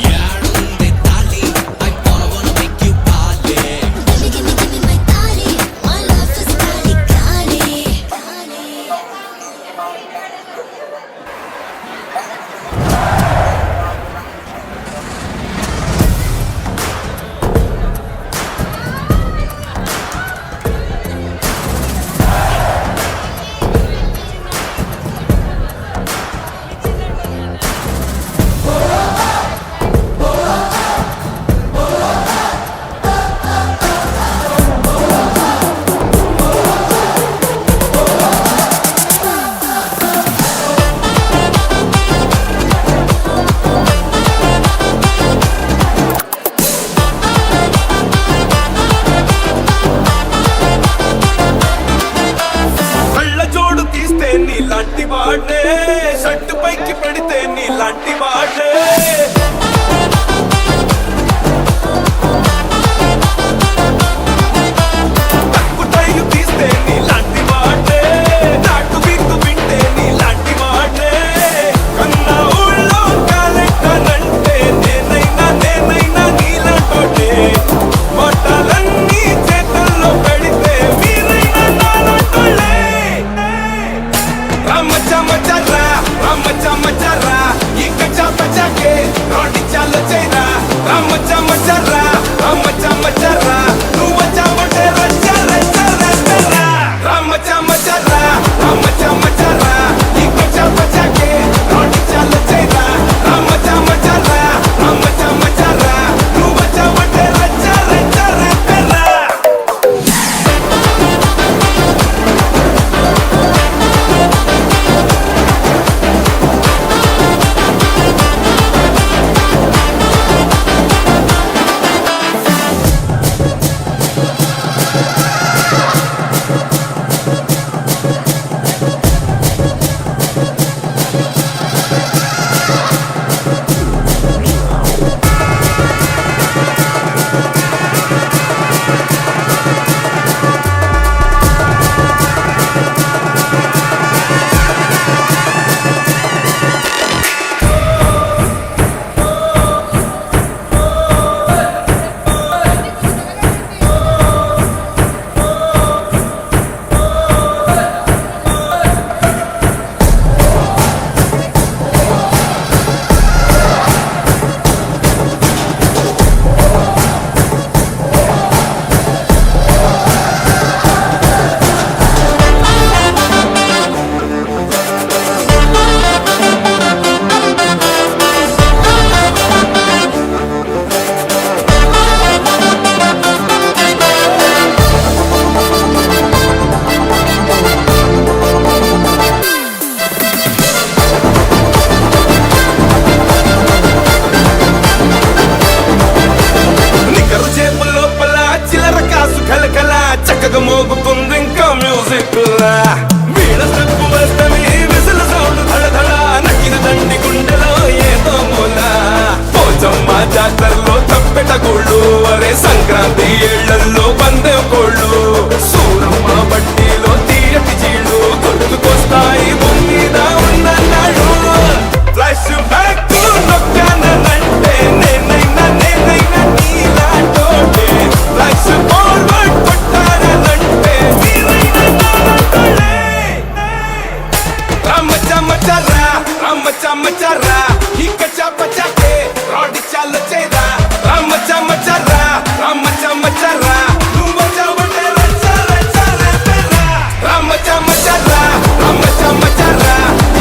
యాడుంది తాళి I wanna make you party Give me my tali, my life is kali kali. కళ్ళ జోడు తీస్తే నీలాంటి వాడే షర్టు పైకి పెడితే నీలాంటి వాడే తక్కుటైలు తీస్తే నీలాంటి వాడే నాటు బిందు వింటే నీలాంటి వాడే కన్నా ఊళ్ళో కాలెట్టానంటే నేనైనా నీలాంటోటే మొట్టాలన్నీ చేతుల్లో పెడితే ఊపుతుంది ఇంకా మ్యూజిక్ లా వీణ స్టెప్ వేస్తే మీ విసిల సౌండ్ ధడధడ నక్కిన దండి గుండెలో ఏదో మూల పోచమ్మ జాతరలో తప్పెట కోళ్ళు అరే సంక్రాంతి ఏళ్లలో పందెం కోళ్ళు సూరమ్మ బట్టిలో తీయటి చీళ్ళు కొట్టుకొస్తాయి భూమి మీద ఉన్నన్నాడు ఫ్లాష్ బ్యాక్ నొక్కానంటే నేనైనా నీలాంటోటే ఫ్లాష్ ఫార్వర్డ్ కొట్టానంటే రామచమచరా ఇక చపచకే రాడి చాలు చేరా రామచమచరా నువ్వు చవటే రచ్చరా రామచమచరా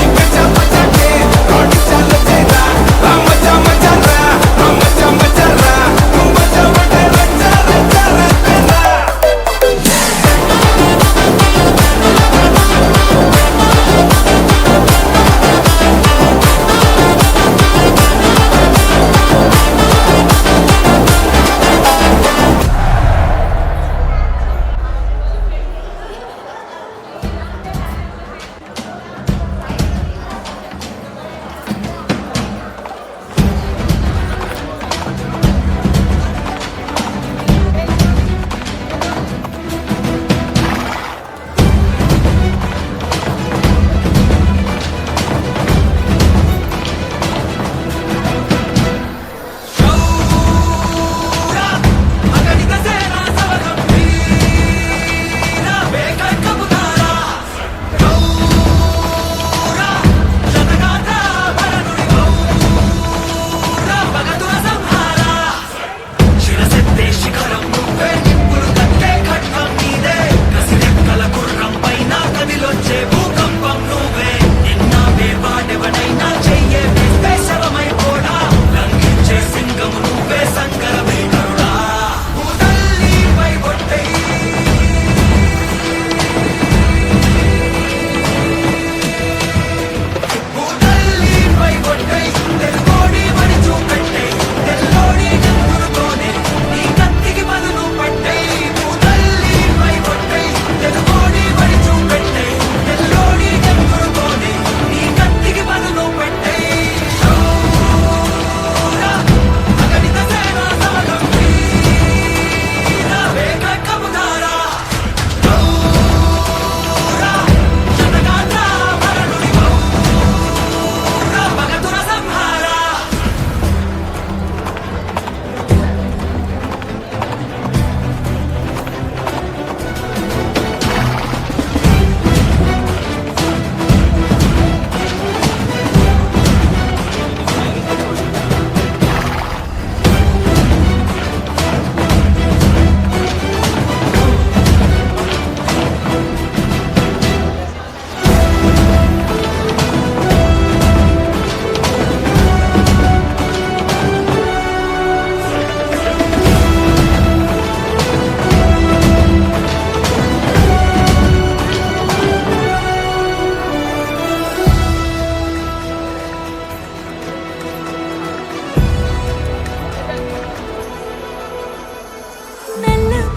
ఇక చపచకే రాడి చాలు చేరా రామచమచరా నువ్వు చవటే రచ్చరా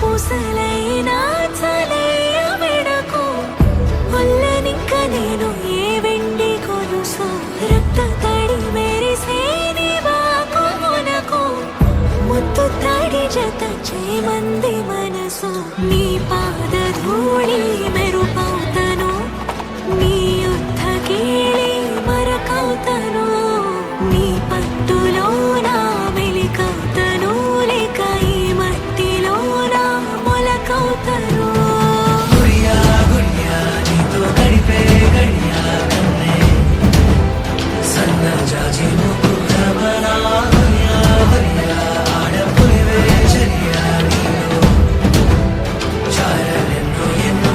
పూసలైనా చలయ్య మెడకు ఒల్లనింక నేను ఏ వెండి కొలుసు రక్త తడి మెరిసే నీ వాకు మునకు ముత్తు తడి జత చేమంది మనసు నీ పాద ధూళి మెరుపవుతను నీ యుద్ధ కీళి మరకవుతను నీ పట్టులో నా మెలికవుతను లేక ఈ మట్టిలో నా మొలకవుతను గురియా గురియా నీతో గడిపే గడియా కన్నే సన్న జాజి ముకురమనా గురియా గురియా ఆడపులివే చర్యా నీలో చారలెన్నో ఎన్నో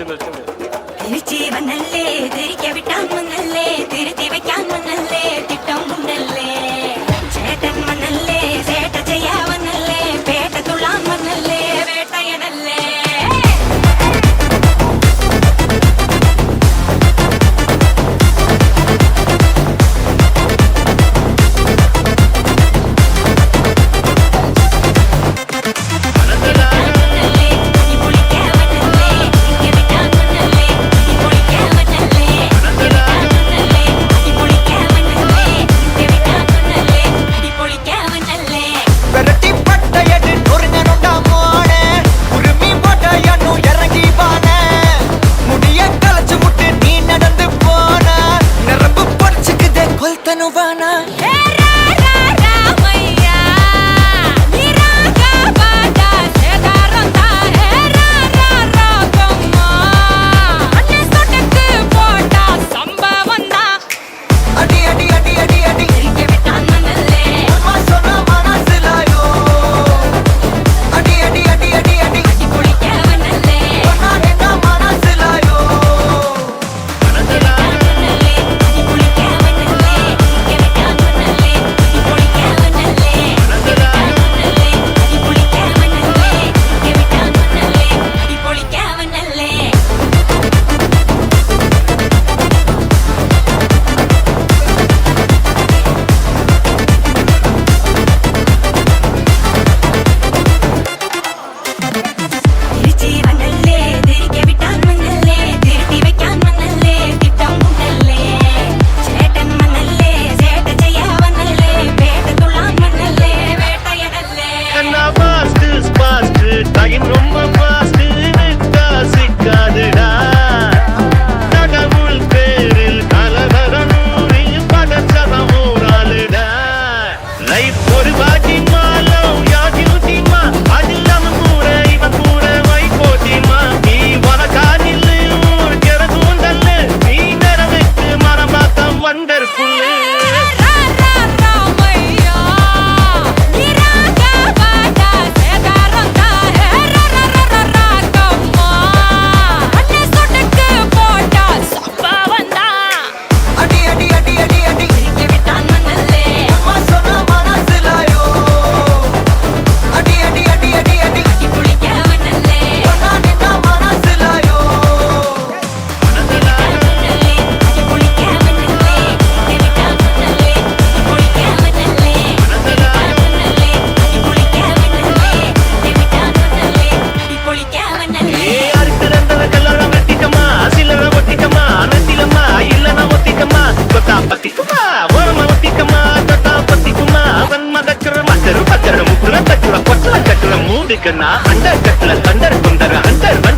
തിരിച്ചീവനല്ലേ തിരികെ വിട്ടാൻ വന്നല്ലേ തിരുത്തി വയ്ക്കാൻ വന്നല്ലേ തിട്ടം ഉണ്ടല്ലേ ചേട്ടൻ വന്നല്ലേ ചേട്ട ചെയ്യാവന്നല്ലേ പേട്ട തുള്ളാൻ വന്നല്ലേ വേട്ടയനല്ലേ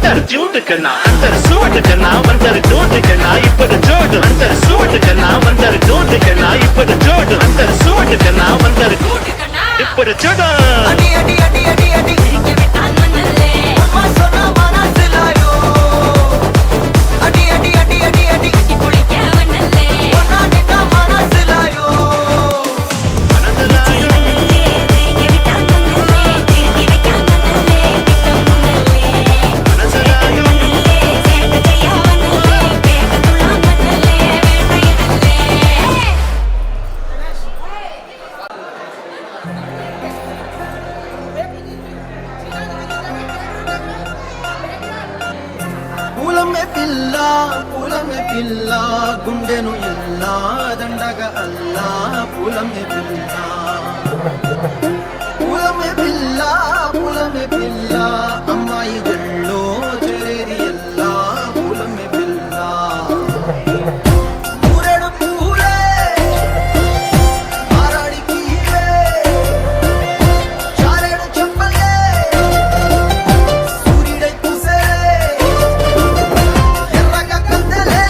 अंदर सूट करना अंदर जोड़ करना इपड़ जोड़ अंदर सूट करना अंदर जोड़ करना इपड़ जोड़ अंदर सूट करना अंदर इपड़ जोड़ अडी अडी अडी अडी अडी के बिटान मनले अम्मा सोना माना सिलायो अडी अडी अडी अडी अडी की पुड़ी क्या बनले ओना निका माना सिलायो పిల్ల గుండెను ఇల్లా దండగ అల్లా పూలమే పిల్ల పూలమే పిల్ల అమ్మాయి గళ్ళో చేరేది ఎల్లా పూలమే పిల్ల ఊరెడు పూలే మారాడికి చారెడు చెప్పలే సూర్యుడై పూసే ఎర్రగా కద్దలే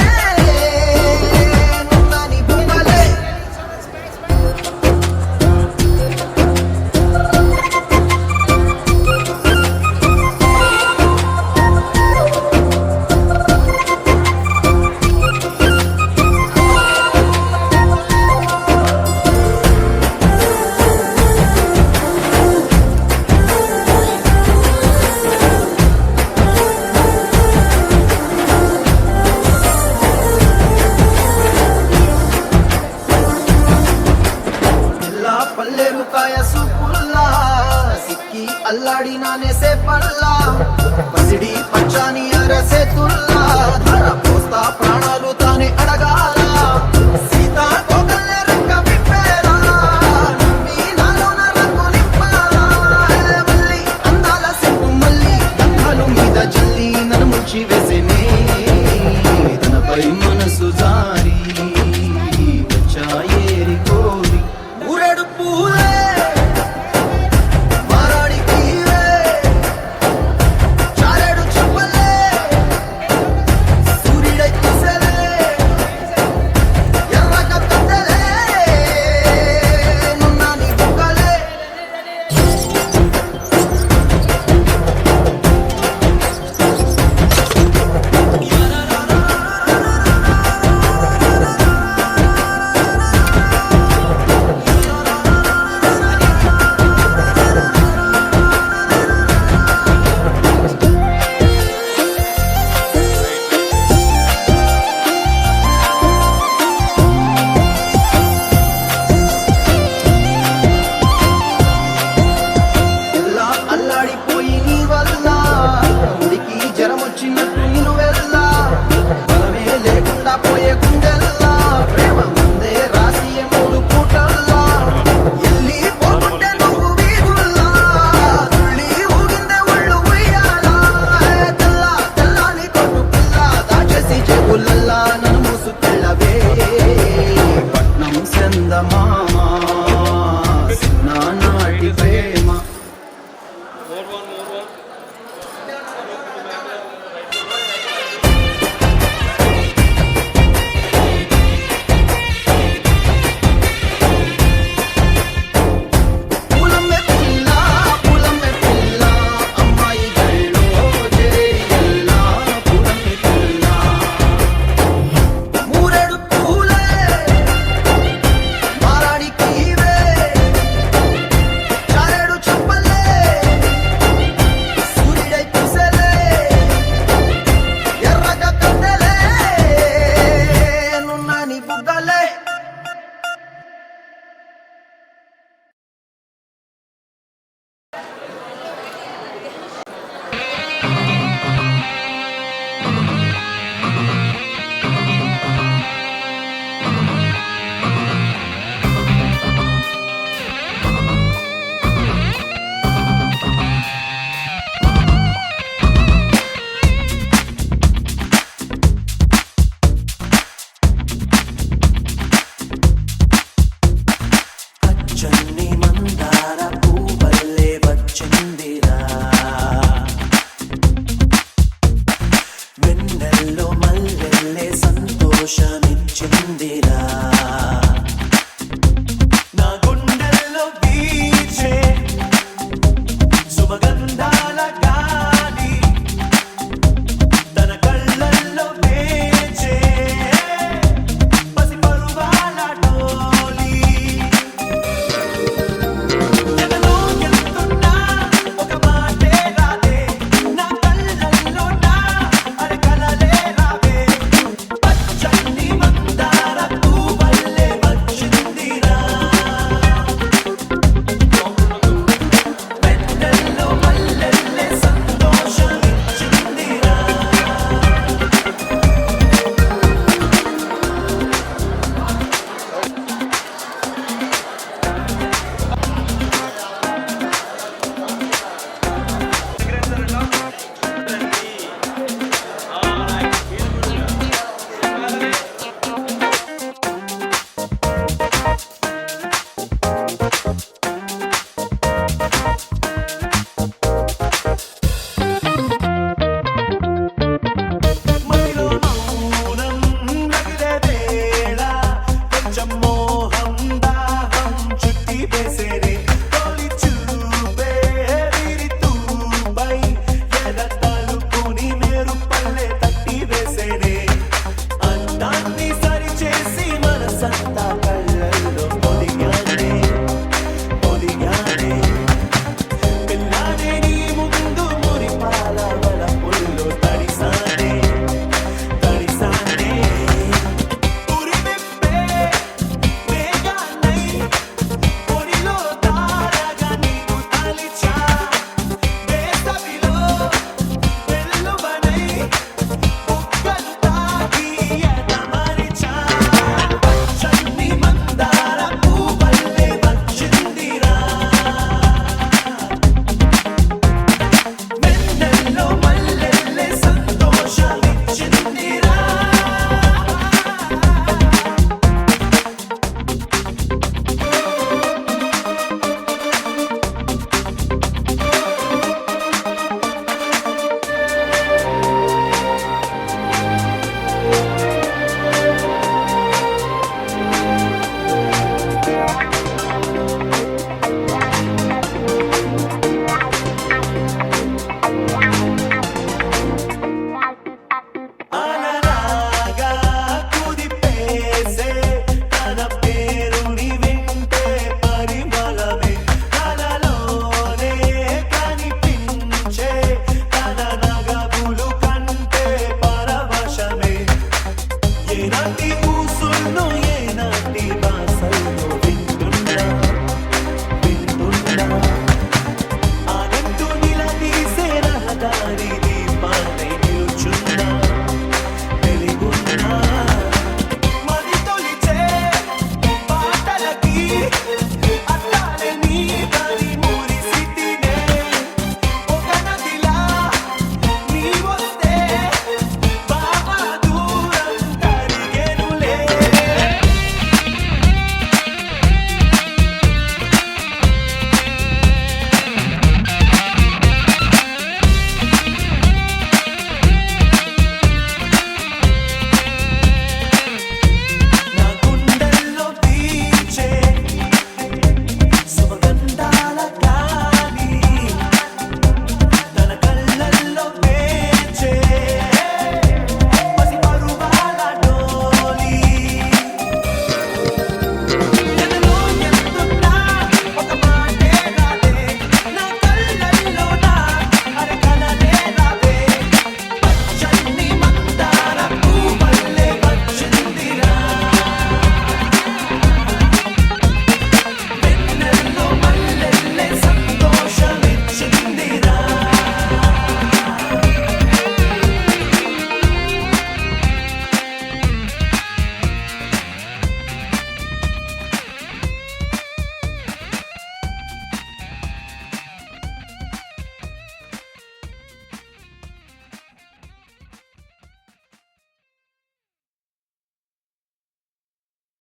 ముంచి వేసేనే తనపై మనసు జారి వచ్చాయేరి కోరి ఊరెడు పూలే మారాడికి చారెడు చెప్పలే సూర్యుడై కుసలే ఎర్రగా కత్తలే నున్నా నీ బుగ్గలే ఎలా అల్లాడిపోయి నీ వల్ల ఉడికి జ్వరం వచ్చినట్టు నేను వెళ్ళా బలమే లేకుండా పోయే గుండెల్లా ప్రేమ ముందే రాసి మూడు పూటల్లా ఎల్లి పోతుంటే నువ్వు వీధుల్లా తుళ్ళి ఊగిందే ఒళ్ళు ఉయ్యాలా తెల్లా తెల్లాని కొట్టు పిల్ల దాచేసి చెవులల్లా నన్ను మూసుకెళ్ళవే పట్నం చందమామ నానాటి ప్రేమ పూలమ్మే పిల్ల అమ్మాయి గళ్ళో చేరియల్లా పూలమ్మే పిల్ల మూరెడు పూలే మారాడికి చారెడు చెప్పలే సూర్యుడై కుసలే ఎర్రగా కత్తలే నున్నా నీ బుగ్గలే అచ్చన్ని మందార పూవల్లే వచ్చిందిరా వెన్నెల్లో మల్లెల్లే సంతోషమిచ్చిందిరా